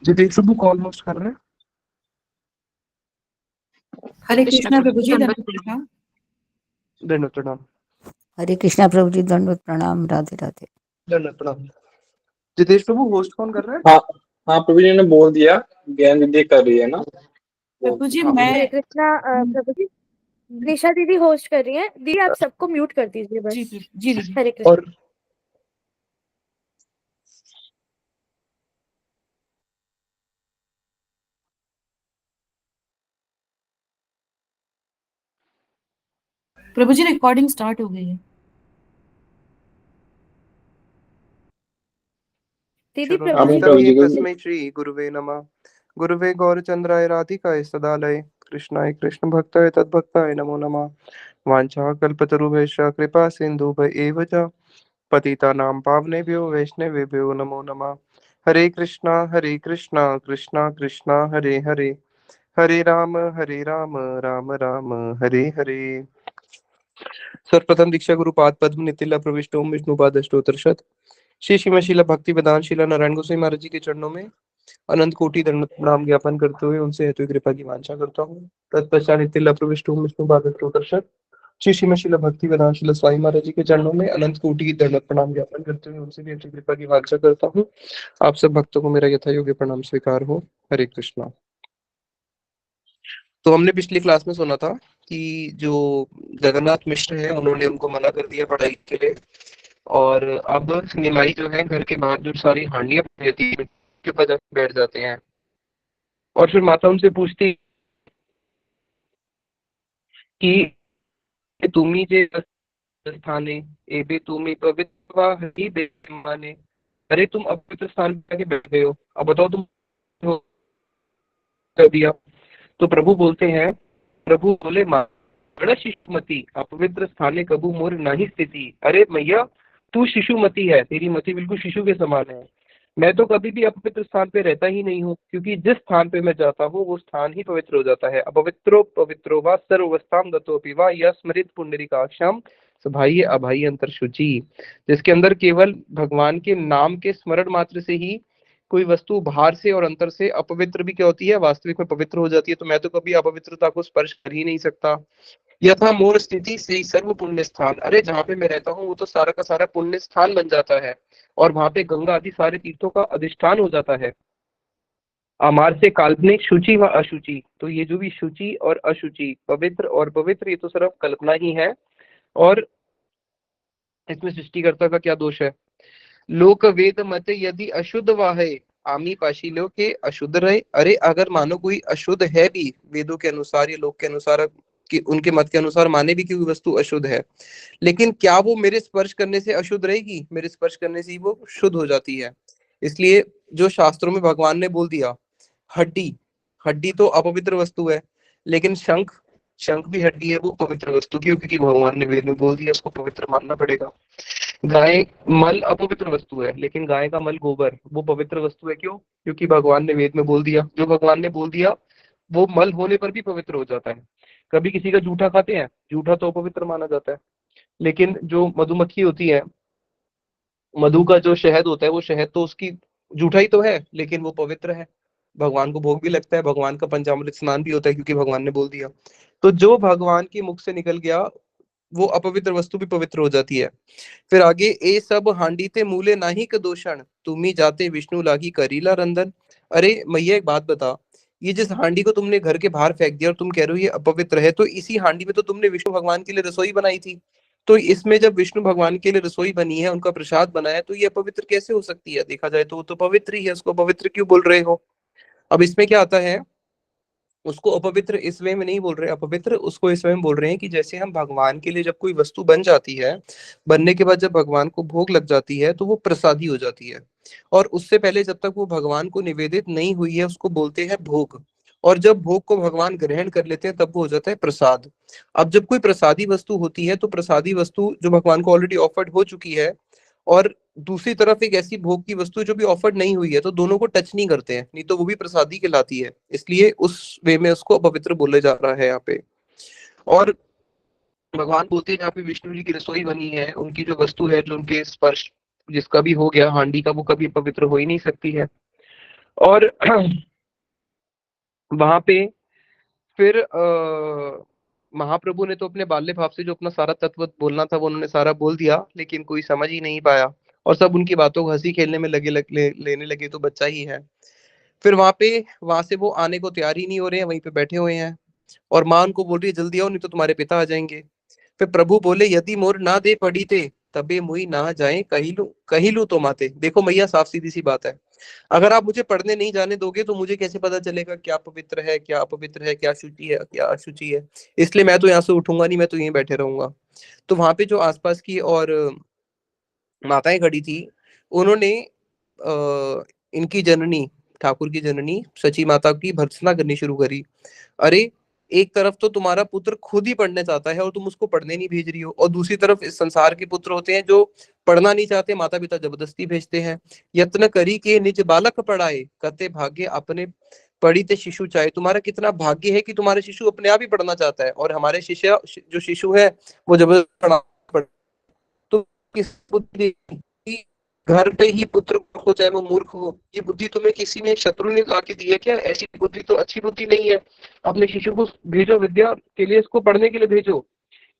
जितेश प्रभु call host कर रहे हैं। हरे कृष्णा प्रभु जी, दंडवत प्रणाम। दंडवत प्रणाम। हरे कृष्णा प्रभु जी, दंडवत प्रणाम। राधे राधे। दंडवत प्रणाम। जितेश प्रभु होस्ट कौन कर रहा है? हाँ हाँ प्रभु जी ने बोल दिया, ज्ञान विद्या कर रही है ना प्रभु जी हाँ, मैं हरे कृष्णा प्रभु जी, निशा दीदी होस्ट कर रही हैं। दीदी आप सबको म्यूट कर दीजिए बस। जी जी दीदी। हरे कृष्णा। और प्रभु जी रिकॉर्डिंग स्टार्ट हो गई है। दीदी चलो, प्रभु जी आपने प्रभु जी को तस्मै श्री गुरुवे नमः। गुरुवे गौरचंद्राय राधिकाय सदालय कृष्णाय कृष्ण भक्ताय तद्भक्ताय नमो नमः। वाञ्छा कल्पतरुभ्यश्च कृपा सिन्धुभ्य एव च पतितानां पावनेभ्यो वैष्णवेभ्यो नमो नमः। हरे कृष्णा कृष्णा कृष्णा हरे हरे, हरे राम राम राम हरे हरे। सर्वप्रथम दीक्षा गुरु पाद पद्म नितिला प्रविष्ट ओम विष्णु पाद अष्टोत्तरशत श्री श्रीमशीला भक्ति वेदांत शीला नारायण गोसाई महाराज जी के चरणों में अनंत कोटि दंडवत प्रणाम ज्ञापन करते हुए उनसे हेतु कृपा की वांछा करता हूँ। तत्पश्चात नितिला प्रविष्ट ओम विष्णु पाद अष्टोत्तरशत श्री श्रीमशीला भक्ति वेदांत शीला स्वामी महाराज जी के चरणों में अनंत कोटि की दंडवत प्रणाम ज्ञापन करते हुए उनसे भी हेतु कृपा की वांछा करता हूँ। आप सब भक्तों को मेरा यथा योग्य प्रणाम स्वीकार हो। हरे कृष्णा। तो हमने पिछली क्लास में सुना था कि जो जगन्नाथ मिश्र है उन्होंने उनको मना कर दिया पढ़ाई के लिए, और अब निमाई जो है घर के बाहर जो सारी हांडियां रहती है के ऊपर जाके बैठ जाते हैं, और फिर माता उनसे पूछती कि तुम्ही जे स्थाने एबे तुम्ही पवित्र हरि माने। अरे तुम अपवित्र स्थान पे आके बैठ गए हो, अब बताओ तुम हो कर दिया। तो प्रभु बोलते हैं, प्रभु बोले मां शिशुमती अपवित्र स्थाने कबू मोर नहीं स्थिति। अरे मैया तू शिशुमती है, तेरी मति बिल्कुल शिशु के समान है। मैं तो कभी भी अपवित्र स्थान पे रहता ही नहीं हूँ, क्योंकि जिस स्थान पे मैं जाता हूँ वो स्थान ही पवित्र हो जाता है। अपवित्रो पवित्रो वा सर्वस्थाम गतोपि वा यह स्मृत पुंडरीकाक्षाम सभाई अभाई अंतर शुचि। जिसके अंदर केवल भगवान के नाम के स्मरण मात्र से ही कोई वस्तु बाहर से और अंतर से अपवित्र भी क्या होती है, वास्तविक में पवित्र हो जाती है। तो मैं तो कभी अपवित्रता को स्पर्श कर ही नहीं सकता। यथा मोर स्थिति से सर्व पुण्य स्थान, अरे जहाँ पे मैं रहता हूँ वो तो सारा का सारा पुण्य स्थान बन जाता है, और वहां पे गंगा आदि सारे तीर्थों का अधिष्ठान हो जाता है। अमार से काल्पनिक शुचि व अशुचि, तो ये जो भी शुचि और अशुचि, पवित्र और पवित्र, ये तो सिर्फ कल्पना ही है। और इसमें सृष्टिकर्ता का क्या दोष है? लोक वेद मत यदि अशुद्ध वाहे आमी पाशीलो के अशुद्ध रहे। अरे अगर मानो कोई अशुद्ध है भी, वेदों के अनुसार या लोक के अनुसार, कि उनके मत के अनुसार माने भी कि कोई वस्तु अशुद्ध है, लेकिन क्या वो मेरे स्पर्श करने से अशुद्ध रहेगी? मेरे स्पर्श करने से ही वो शुद्ध हो जाती है। इसलिए जो शास्त्रों में भगवान ने बोल दिया, हड्डी, हड्डी तो अपवित्र वस्तु है, लेकिन शंख, शंख भी हड्डी है, वो पवित्र वस्तु क्यों? क्योंकि भगवान ने वेद में बोल दिया, उसको पवित्र मानना पड़ेगा। गाय मल अपवित्र वस्तु है, लेकिन गाय का मल गोबर वो पवित्र वस्तु है। क्यों? क्योंकि भगवान ने वेद में बोल दिया, जो भगवान ने बोल दिया वो मल होने पर भी पवित्र हो जाता है। कभी किसी का जूठा खाते हैं, जूठा तो अपवित्र माना जाता है, लेकिन जो मधुमक्खी होती है, मधु का जो शहद होता है, वो शहद तो उसकी जूठा ही तो है, लेकिन वो पवित्र है, भगवान को भोग भी लगता है, भगवान का पंचामृत स्नान भी होता है, क्योंकि भगवान ने बोल दिया। तो जो भगवान के मुख से निकल गया वो अपवित्र वस्तु भी पवित्र हो जाती है। फिर आगे, ए सब हांडीते मूले नाही क दोषण तुम्ही जाते विष्णु लागी करीला रंदन। अरे मैया एक बात बता, ये जिस हांडी को तुमने घर के बाहर फेंक दिया और तुम कह रहे हो ये अपवित्र है, तो इसी हांडी में तो तुमने विष्णु भगवान के लिए रसोई बनाई थी। तो इसमें जब विष्णु भगवान के लिए रसोई बनी है, उनका प्रसाद बना है, तो ये अपवित्र कैसे हो सकती है? देखा जाए तो वो तो पवित्र ही है, उसको पवित्र क्यों बोल रहे हो? अब इसमें क्या आता है, उसको अपवित्र इस वे में नहीं बोल रहे, अपवित्र उसको इस वे में बोल रहे हैं कि जैसे हम भगवान के लिए जब कोई वस्तु बन जाती है, बनने के बाद जब भगवान को भोग लग जाती है तो वो प्रसादी हो जाती है, और उससे पहले जब तक वो भगवान को निवेदित नहीं हुई है उसको बोलते हैं भोग, और जब भोग को भगवान ग्रहण कर लेते हैं तब वो हो जाता है प्रसाद। अब जब कोई प्रसादी वस्तु होती है तो प्रसादी वस्तु जो भगवान को ऑलरेडी ऑफर्ड हो चुकी है, और दूसरी तरफ एक ऐसी भोग की वस्तु जो भी ऑफर्ड नहीं हुई है, तो दोनों को टच नहीं करते हैं, नहीं तो वो भी प्रसादी कहलाती है। इसलिए उस वे में उसको अपवित्र बोले जा रहा है यहाँ पे। और भगवान बोलते हैं जहाँ पे विष्णु जी की रसोई बनी है, उनकी जो वस्तु है, जो उनके स्पर्श जिसका भी हो गया हांडी का, वो कभी पवित्र हो ही नहीं सकती है। और वहां पे फिर महाप्रभु ने तो अपने बाल्य भाव से जो अपना सारा तत्व बोलना था वो उन्होंने सारा बोल दिया, लेकिन कोई समझ ही नहीं पाया और सब उनकी बातों को हंसी खेलने में लेने लगे, तो बच्चा ही है। फिर वहां से वो आने को तैयार ही नहीं हो रहे हैं, वहीं पे बैठे हुए हैं और माँ उनको बोल रही है जल्दी आओ नहीं तो तुम्हारे पिता आ जाएंगे। फिर प्रभु बोले यदि मोर ना दे पड़ी थे तबे मुई ना जाए कहिलू तो माते। देखो मैया, साफ सीधी सी बात है, अगर आप मुझे पढ़ने नहीं जाने दोगे तो मुझे कैसे पता चलेगा क्या पवित्र है क्या अपवित्र है, क्या शुचि है क्या अशुचि है। इसलिए मैं तो यहाँ से उठूंगा नहीं, मैं तो यहीं बैठे रहूंगा। तो वहां पे जो आसपास की और माताएं खड़ी थी, उन्होंने इनकी जननी, ठाकुर की जननी सची माता की भर्त्सना करनी शुरू करी। अरे, एक तरफ तो तुम्हारा पुत्र खुद ही पढ़ने चाहता है और तुम उसको पढ़ने नहीं भेज रही हो, और दूसरी तरफ इस संसार के पुत्र होते हैं जो पढ़ना नहीं चाहते, माता पिता जबरदस्ती भेजते हैं। यत्न करी के निज बालक पढ़ाए, कते भाग्य अपने पढ़ी ते शिशु चाहे। तुम्हारा कितना भाग्य है कि तुम्हारे शिशु अपने आप ही पढ़ना चाहता है, और हमारे शिष्य जो शिशु है वो जबरदस्ती पढ़ा। तो किस बुद्धि, घर पे ही पुत्र हो चाहे वो मूर्ख हो, ये बुद्धि तुम्हें किसी ने शत्रु ने ला के दी है क्या? ऐसी बुद्धि तो अच्छी बुद्धि नहीं है। अपने शिशु को भेजो विद्या के लिए, इसको पढ़ने के लिए भेजो।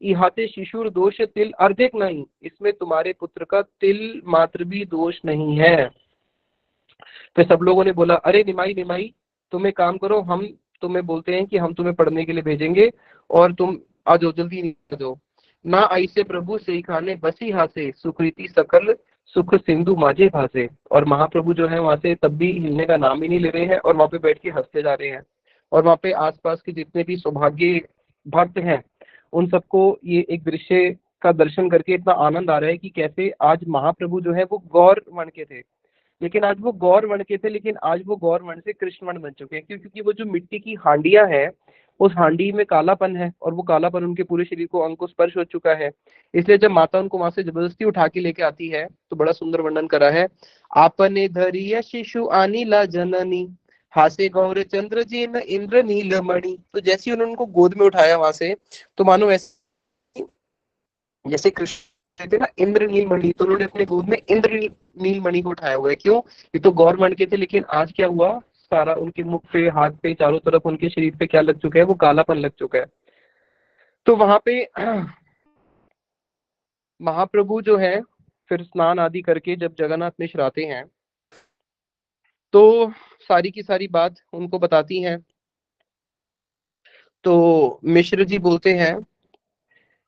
इहाते शिशुर दोष तिल अर्धेक नहीं, इसमें तुम्हारे पुत्र का तिल मात्र भी दोष नहीं है। फिर सब लोगों ने बोला अरे निमाई निमाई, तुम एक काम करो, हम तुम्हें बोलते हैं कि हम तुम्हें पढ़ने के लिए भेजेंगे और तुम आ जाओ, जल्दी आ जाओ। ना आई से प्रभु से खाने बसी हासे, सुकृति सकल सुख सिंधु माझे भासे। और महाप्रभु जो है वहां से तब भी हिलने का नाम ही नहीं ले रहे हैं और वहां पे बैठ के हंसते जा रहे हैं। और वहां पे आसपास के जितने भी सौभाग्य भक्त हैं उन सबको ये एक दृश्य का दर्शन करके इतना आनंद आ रहा है कि कैसे आज महाप्रभु जो है वो गौर वर्ण के थे, लेकिन आज वो गौर वर्ण के थे, लेकिन आज वो गौर वर्ण से कृष्ण वर्ण बन चुके हैं। क्यों? क्योंकि वो जो मिट्टी की हांडियां है, उस हांडी में कालापन है और वो कालापन उनके पूरे शरीर को अंग को स्पर्श हो चुका है। इसलिए जब माता उनको वहां से जबरदस्ती उठा के लेके आती है तो बड़ा सुंदर वर्णन करा है। आपने धरिया शिशु आनीला जननी, हासे गौर चंद्र जी न इंद्र नीलमणि। तो जैसे ही उन्होंने उनको गोद में उठाया वहां से, तो मानो ऐसे जैसे कृष्ण थे ना इंद्र नीलमणि, तो उन्होंने अपने गोद में इंद्र नीलमणि को उठाया हुआ है। क्यों? ये तो गौर वर्ण के थे, लेकिन आज क्या हुआ, सारा उनके मुख पे, हाथ पे, चारों तरफ उनके शरीर पे क्या लग चुका है, वो कालापन लग चुका है। तो वहां पे महाप्रभु जो है फिर स्नान आदि करके जब जगन्नाथ मिश्र आते हैं तो सारी की सारी बात उनको बताती हैं। तो मिश्र जी बोलते हैं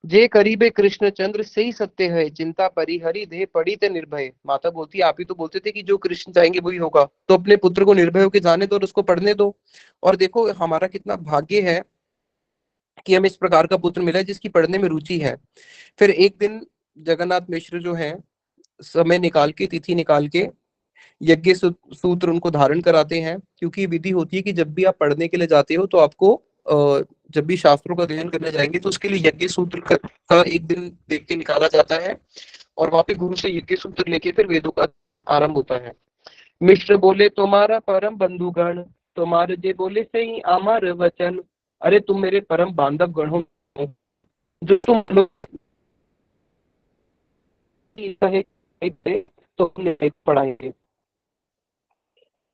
जे करीबे कृष्ण चंद्र से ही सत्य है, चिंता परिहरी दे पड़ी ते निर्भय। माता बोलती है आप ही तो बोलते थे कि जो कृष्ण चाहेंगे वही होगा, तो अपने पुत्र को निर्भय होकर जाने दो और उसको पढ़ने दो। और देखो हमारा कितना भाग्य है कि हमें इस प्रकार का पुत्र मिला है जिसकी पढ़ने में रुचि है। फिर एक दिन जगन्नाथ मिश्र जो है समय निकाल के, तिथि निकाल के यज्ञ सूत्र उनको धारण कराते हैं, क्योंकि विधि होती है कि जब भी आप पढ़ने के लिए जाते हो तो आपको जब भी शास्त्रों का अध्ययन करने जाएंगे तो उसके लिए यज्ञ सूत्र का एक दिन देख के निकाला जाता है और वहां पे गुरु से यज्ञ सूत्र लेके फिर वेदों का आरंभ होता है। मिश्र बोले तुम्हारा परम बंधुगण, तुम्हारे जे बोले सही आमार वचन। अरे तुम मेरे परम बांधव गण हो, जो तुम लोग तो पढ़ाएंगे।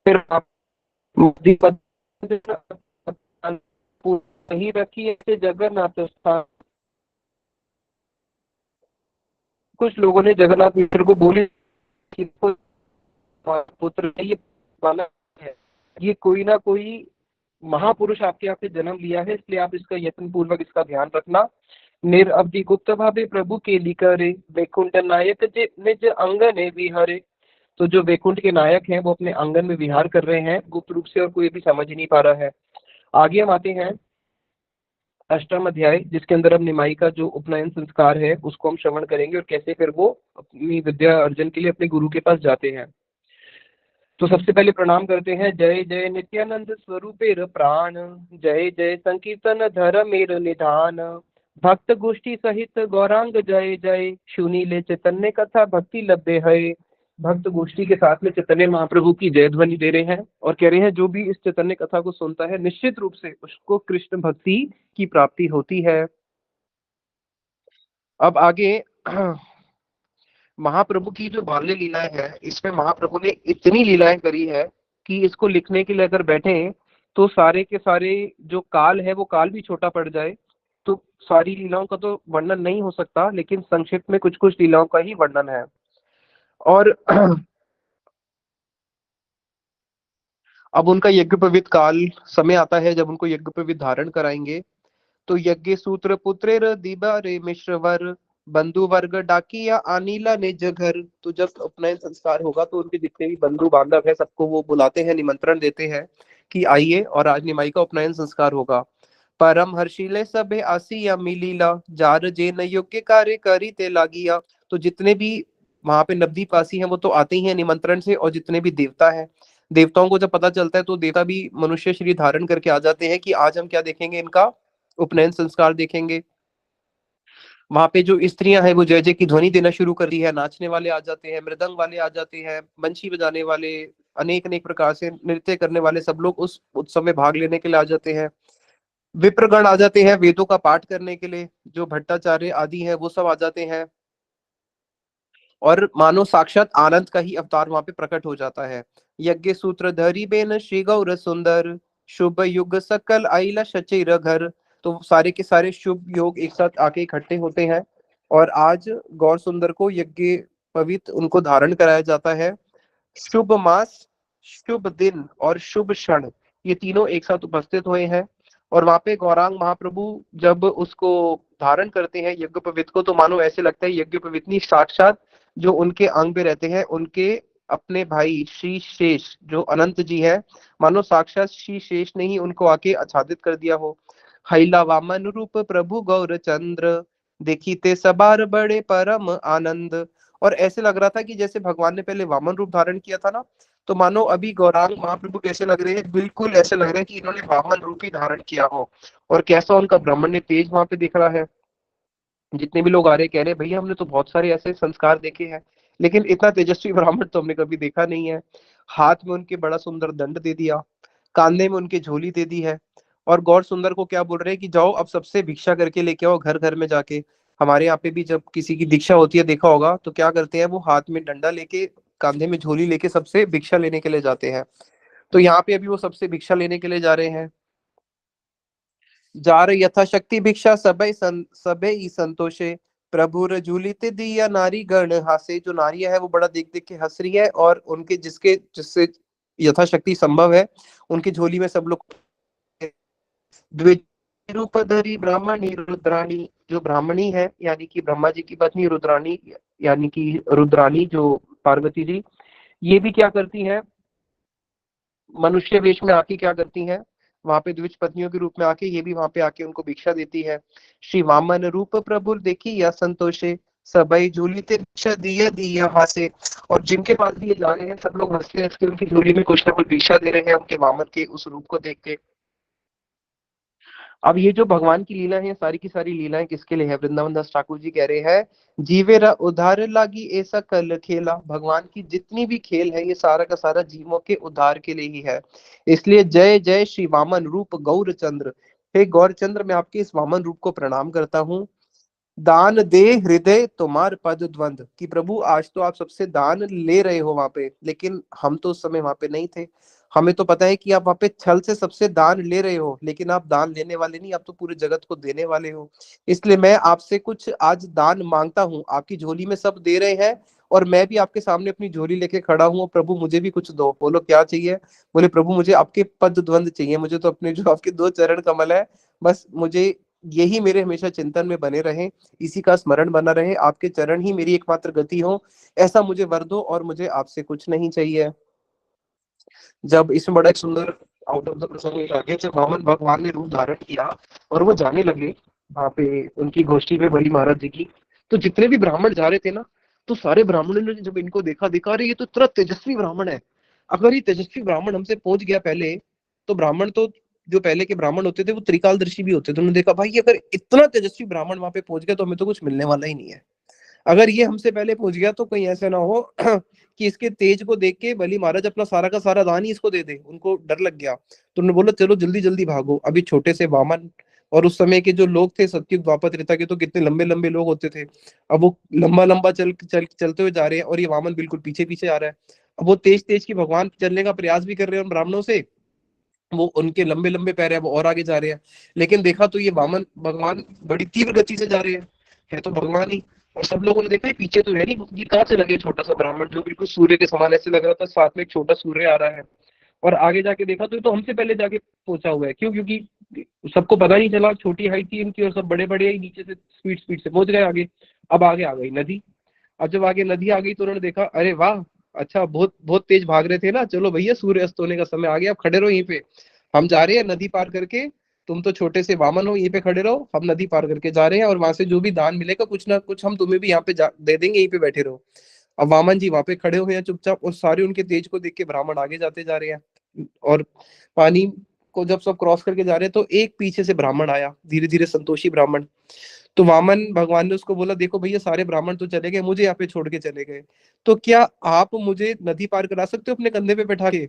फिर आप नहीं रखी ऐसे जगन्नाथ स्थान। कुछ लोगों ने जगन्नाथ मिश्र को बोली कि पुत्र ये बालक है, ये कोई ना कोई महापुरुष आपके यहाँ पे जन्म लिया है, इसलिए आप इसका यत्न पूर्वक इसका ध्यान रखना। निरअवधि गुप्त भावे प्रभु के लिकरे, वैकुंठ नायक निज अंगने विहरे। तो जो वैकुंठ के नायक हैं वो अपने आंगन में विहार कर रहे हैं गुप्त रूप से और कोई भी समझ नहीं पा रहा है। आगे हम आते हैं अष्टम अध्याय, जिसके अंदर अब निमाई का जो उपनयन संस्कार है उसको हम श्रवण करेंगे और कैसे फिर वो अपनी विद्या अर्जन के लिए अपने गुरु के पास जाते हैं। तो सबसे पहले प्रणाम करते हैं। जय जय नित्यानंद स्वरूपेर प्राण, जय जय संकीर्तन धर्मेर निधान, भक्त गोष्ठी सहित गौरांग जय जय, सुनीले चैतन्य कथा भक्ति लभ्य है। भक्त गोष्ठी के साथ में चैतन्य महाप्रभु की जय ध्वनि दे रहे हैं और कह रहे हैं जो भी इस चैतन्य कथा को सुनता है निश्चित रूप से उसको कृष्ण भक्ति की प्राप्ति होती है। अब आगे महाप्रभु की जो बाल्य लीलाएं है, इसमें महाप्रभु ने इतनी लीलाएं करी है कि इसको लिखने के लिए अगर बैठे तो सारे के सारे जो काल है वो काल भी छोटा पड़ जाए। तो सारी लीलाओं का तो वर्णन नहीं हो सकता, लेकिन संक्षिप्त में कुछ कुछ लीलाओं का ही वर्णन है। और अब उनका यज्ञोपवीत काल समय आता है जब उनको यज्ञोपवीत धारण कराएंगे। तो यज्ञ सूत्र पुत्रेर दिबा रे मिश्रवर बंधु वर्ग डाकिया अनिला निज घर। तो जब उपनयन संस्कार होगा तो उनके जितने भी बंधु बांधव है सबको वो बुलाते हैं, निमंत्रण देते हैं कि आइए और आज निमाई का उपनयन संस्कार होगा। परम हर्षिले सबे आसिया मिलीला जार जे न योग्य कार्य करी ते लागिया। तो जितने भी वहां पे नवदीपवासी हैं वो तो आते ही हैं निमंत्रण से, और जितने भी देवता हैं, देवताओं को जब पता चलता है तो देवता भी मनुष्य शरीर धारण करके आ जाते हैं कि आज हम क्या देखेंगे, इनका उपनयन संस्कार देखेंगे। वहां पे जो स्त्रियां हैं वो जय जय की ध्वनि देना शुरू कर दी है, नाचने वाले आ जाते हैं, मृदंग वाले आ जाते हैं, बंशी बजाने वाले, अनेक अनेक प्रकार से नृत्य करने वाले सब लोग उस उत्सव में भाग लेने के लिए आ जाते हैं। विप्रगण आ जाते हैं वेदों का पाठ करने के लिए, जो भट्टाचार्य आदि हैं वो सब आ जाते हैं, और मानो साक्षात आनंद का ही अवतार वहां पे प्रकट हो जाता है। यज्ञ सूत्र धरी बेन श्री गौर सुंदर शुभ युग सकल आइला शचीर घर। तो सारे के सारे शुभ योग एक साथ आके इकट्ठे होते हैं, और आज गौर सुंदर को यज्ञ पवित्र उनको धारण कराया जाता है। शुभ मास, शुभ दिन और शुभ क्षण, ये तीनों एक साथ उपस्थित हुए हैं। और वहां पे गौरांग महाप्रभु जब उसको धारण करते हैं यज्ञोपवीत को, तो मानो ऐसे लगता है यज्ञोपवीतनी साक्षात जो उनके अंग पे रहते हैं, उनके अपने भाई श्री शेष जो अनंत जी है, मानो साक्षात श्री शेष ने ही उनको आके आच्छादित कर दिया हो। हैला वामन रूप प्रभु गौर चंद्र देखी ते सबार बड़े परम आनंद। और ऐसे लग रहा था कि जैसे भगवान ने पहले वामन रूप धारण किया था ना, तो मानो अभी गौरांग महाप्रभु कैसे लग रहे हैं, बिल्कुल ऐसे लग रहा है कि इन्होंने वामन रूप ही धारण किया हो। और कैसा उनका ब्राह्मण्य तेज वहां पे दिख रहा है। जितने भी लोग आ रहे हैं कह रहे हैं भैया हमने तो बहुत सारे ऐसे संस्कार देखे हैं, लेकिन इतना तेजस्वी ब्राह्मण तो हमने कभी देखा नहीं है। हाथ में उनके बड़ा सुंदर दंड दे दिया, कांधे में उनके झोली दे दी है, और गौर सुंदर को क्या बोल रहे हैं कि जाओ अब सबसे भिक्षा करके लेके आओ घर घर में जाके। हमारे यहाँ पे भी जब किसी की दीक्षा होती है देखा होगा तो क्या करते हैं, वो हाथ में डंडा लेके कांधे में झोली लेके सबसे भिक्षा लेने के लिए जाते हैं। तो यहाँ पे अभी वो सबसे भिक्षा लेने के लिए जा रहे हैं। जार यथाशक्ति भिक्षा सबे ही संतोषे प्रभुर झूलित दिया नारी गण हासे। जो नारियां है वो बड़ा देख देख के हंस रही है, और उनके जिसके जिससे यथाशक्ति संभव है उनकी झोली में सब लोग। द्विरूपधरी ब्राह्मणी रुद्राणी, जो ब्राह्मणी है यानी कि ब्रह्मा जी की पत्नी, रुद्राणी यानी कि रुद्राणी जो पार्वती जी, ये भी क्या करती हैं, मनुष्य वेश में आके क्या करती हैं, वहां पे द्विज पत्नियों के रूप में आके ये भी वहां पे आके उनको भिक्षा देती है। श्री वामन रूप प्रभु देखी या संतोषे सबई झूली ते भिक्षा दिया दिया हासे। और जिनके पास भी ये जा रहे हैं सब लोग हंसते हंसते उनकी झोली में कुछ ना कुछ भिक्षा दे रहे हैं उनके वामन के उस रूप को देख के। अब ये जो भगवान की लीला है, सारी की सारी लीलाएं किसके लिए है, वृंदावन दास ठाकुर जी कह रहे हैं जीवेरा उद्धार लागी ऐसा कल खेला। भगवान की जितनी भी खेल है ये सारा का सारा जीवों के उद्धार के लिए ही है। इसलिए जय जय श्री वामन रूप गौर चंद्र। हे गौर चंद्र, मैं आपके इस वामन रूप को प्रणाम करता हूँ। दान दे हृदय तुम्हार पद द्वंद, कि प्रभु आज तो आप सबसे दान ले रहे हो वहां पे, लेकिन हम तो उस समय वहां पे नहीं थे। हमें तो पता है कि आप वहां पे छल से सबसे दान ले रहे हो, लेकिन आप दान लेने वाले नहीं, आप तो पूरे जगत को देने वाले हो। इसलिए मैं आपसे कुछ आज दान मांगता हूँ। आपकी झोली में सब दे रहे हैं और मैं भी आपके सामने अपनी झोली लेके खड़ा हूँ, प्रभु मुझे भी कुछ दो। बोलो क्या चाहिए? बोले प्रभु मुझे आपके पद द्वंद चाहिए, मुझे तो अपने जो आपके दो चरण कमल है, बस मुझे यही मेरे हमेशा चिंतन में बने रहे, इसी का स्मरण बना रहे, आपके चरण ही मेरी एकमात्र गति हो, ऐसा मुझे वर दो, और मुझे आपसे कुछ नहीं चाहिए। जब इसमें बड़ा एक सुंदर आउट ऑफ द प्रसंग आगे, जब वामन भगवान ने रूप धारण किया और वो जाने लगे वहां पे उनकी गोष्ठी में बलि महाराज जी की, तो जितने भी ब्राह्मण जा रहे थे ना, तो सारे ब्राह्मणों ने जब इनको देखा अरे ये तो इतना तेजस्वी ब्राह्मण है, अगर ये तेजस्वी ब्राह्मण हमसे पहुंच गया पहले, तो ब्राह्मण तो जो पहले के ब्राह्मण होते थे वो त्रिकालदर्शी भी होते थे। उन्होंने देखा भाई अगर इतना तेजस्वी ब्राह्मण वहां पे पहुंच गया तो हमें तो कुछ मिलने वाला ही नहीं है। अगर ये हमसे पहले पहुंच गया तो कहीं ऐसा ना हो कि इसके तेज को देख के बलि महाराज अपना सारा का सारा दान ही इसको दे दे। उनको डर लग गया, तो उन्होंने बोला चलो जल्दी जल्दी भागो। अभी छोटे से वामन, और उस समय के जो लोग थे सतयुग द्वापर त्रेता के, तो कितने लंबे लंबे लोग होते थे। अब वो लंबा लंबा चलते हुए जा रहे हैं और ये वामन बिल्कुल पीछे पीछे आ रहा है। वो तेज तेज की भगवान चलने का प्रयास भी कर रहे हैं उन ब्राह्मणों से, वो उनके लंबे लंबे पैर है, वो और आगे जा रहे हैं। लेकिन देखा तो ये वामन भगवान बड़ी तीव्र गति से जा रहे हैं, है तो भगवान ही। और सब लोगों ने देखा पीछे तो है नहीं, ये कहाँ से लगे छोटा सा ब्राह्मण जो बिल्कुल सूर्य के समान ऐसे लग रहा था, साथ में एक छोटा सूर्य आ रहा है। और आगे जाके देखा तो ये तो हमसे पहले जाके पहुंचा हुआ है। क्यों? क्योंकि सबको पता नहीं चला, छोटी हाइट थी इनकी और सब बड़े बड़े ही नीचे से स्पीड स्पीड से पहुंच गए आगे। अब आगे आ गई नदी। अब जब आगे नदी आ गई तो उन्होंने देखा, अरे वाह, अच्छा बहुत बहुत तेज भाग रहे थे ना, चलो भैया सूर्य अस्त होने का समय आ गया, अब खड़े रहो यहीं पे, हम जा रहे हैं नदी पार करके, तुम तो छोटे से वामन हो, यहीं पे खड़े रहो, हम नदी पार करके जा रहे हैं और वहां से जो भी दान मिलेगा कुछ ना कुछ हम तुम्हें भी यहाँ पे दे देंगे, यहीं पे बैठे रहो। अब वामन जी वहां पे खड़े हुए हैं चुपचाप, और सारे उनके तेज को देख के ब्राह्मण आगे जाते जा रहे हैं। और पानी को जब सब क्रॉस करके जा रहे हैं तो एक पीछे से ब्राह्मण आया, धीरे धीरे संतोषी ब्राह्मण। तो वामन भगवान ने उसको बोला, देखो भैया सारे ब्राह्मण तो चले गए, मुझे यहाँ पे छोड़ के चले गए, तो क्या आप मुझे नदी पार करा सकते हो अपने कंधे पे बैठा के?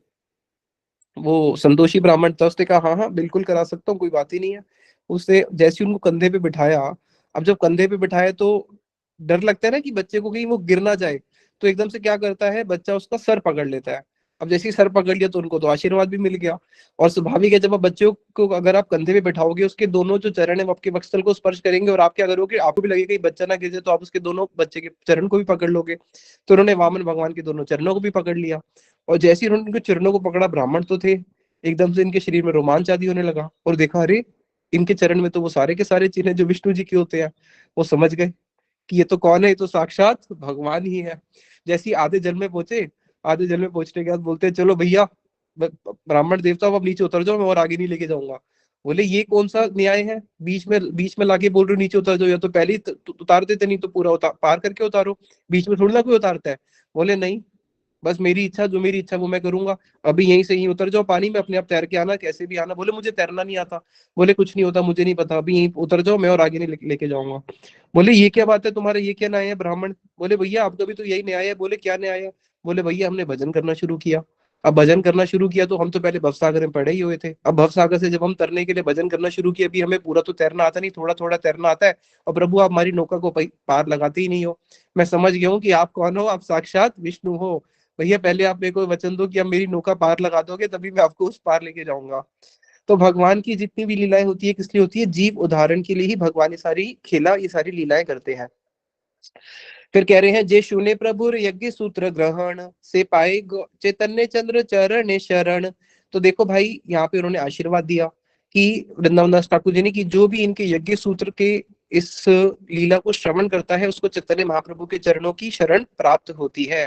वो संतोषी ब्राह्मण था, उसने कहा हाँ हाँ बिल्कुल करा सकता हूँ, कोई बात ही नहीं है। उसने जैसे उनको कंधे पे बिठाया, अब जब कंधे पे बिठाया तो डर लगता है ना कि बच्चे को कहीं वो गिर ना जाए, तो एकदम से क्या करता है बच्चा, उसका सर पकड़ लेता है। अब जैसे ही सर पकड़ लिया तो उनको तो आशीर्वाद भी मिल गया। और स्वाभाविक है, जब आप बच्चों को अगर आप कंधे पे बैठाओगे, उसके दोनों जो चरण है वो आपके वक्षस्थल को स्पर्श करेंगे, और आप क्या करोगे, आपको भी लगेगा कि बच्चा ना गिर जाए, तो आप उसके दोनों बच्चे के चरण को भी पकड़ लोगे। तो उन्होंने वामन भगवान के दोनों चरणों को भी पकड़ लिया। और जैसे ही उन्होंने उनके चरणों को पकड़ा, ब्राह्मण तो थे, एकदम से इनके शरीर में रोमांच आदि होने लगा, और देखा अरे इनके चरण में तो वो सारे के सारे चिन्ह जो विष्णु जी के होते हैं। वो समझ गए कि ये तो कौन है, ये तो साक्षात भगवान ही है। जैसे ही आधे जल में पहुंचे, आधे जल में पहुंचने के बाद बोलते हैं, चलो भैया ब्राह्मण देवता अब नीचे उतर जाओ, मैं और आगे नहीं लेके जाऊंगा। बोले ये कौन सा न्याय है, बीच में लाके बोल रहे हो नीचे उतर जाओ, या तो पहले ही उतार देते, नहीं तो पूरा पार करके उतारो, बीच में थोड़ी ना कोई उतारता है। बोले नहीं, बस मेरी इच्छा, जो मेरी इच्छा वो मैं करूंगा, अभी यहीं से यहीं उतर जाओ पानी में, अपने आप तैर के आना, कैसे भी आना। बोले मुझे तैरना नहीं आता। बोले कुछ नहीं होता, मुझे नहीं पता, अभी यहीं उतर जाओ, मैं और आगे नहीं लेके जाऊंगा। बोले ये क्या बात है तुम्हारे, ये क्या न्याय है ब्राह्मण? बोले भैया आपका भी तो यही न्याय है। बोले क्या न्याय है? बोले भैया हमने भजन करना शुरू किया। अब भजन करना शुरू किया तो हम तो पहले भवसागर में पड़े ही हुए थे, अब भवसागर से जब हम तरने के लिए भजन करना शुरू किया, अभी हमें पूरा तो तैरना आता नहीं, थोड़ा थोड़ा तैरना आता है, और प्रभु आप हमारी नौका को पार लगाते ही नहीं हो। मैं समझ गया हूँ कि आप कौन हो, आप साक्षात विष्णु हो। भैया पहले आप मेरे को वचन दो कि आप मेरी नौका पार लगा दोगे, तभी मैं आपको उस पार लेके जाऊंगा। तो भगवान की जितनी भी लीलाएं होती है किस लिए होती है? जीव उदाहरण के लिए ही भगवान ये सारी खेला, ये सारी लीलाएं करते हैं। फिर कह रहे हैं, जे सुने प्रभुर यज्ञ सूत्र ग्रहण से पाए चैतन्य चंद्र चरण शरण। तो देखो भाई यहाँ पे उन्होंने आशीर्वाद दिया कि वृंदावन दास ठाकुर जी ने, कि जो भी इनके यज्ञ सूत्र के इस लीला को श्रवण करता है उसको चैतन्य महाप्रभु के चरणों की शरण प्राप्त होती है।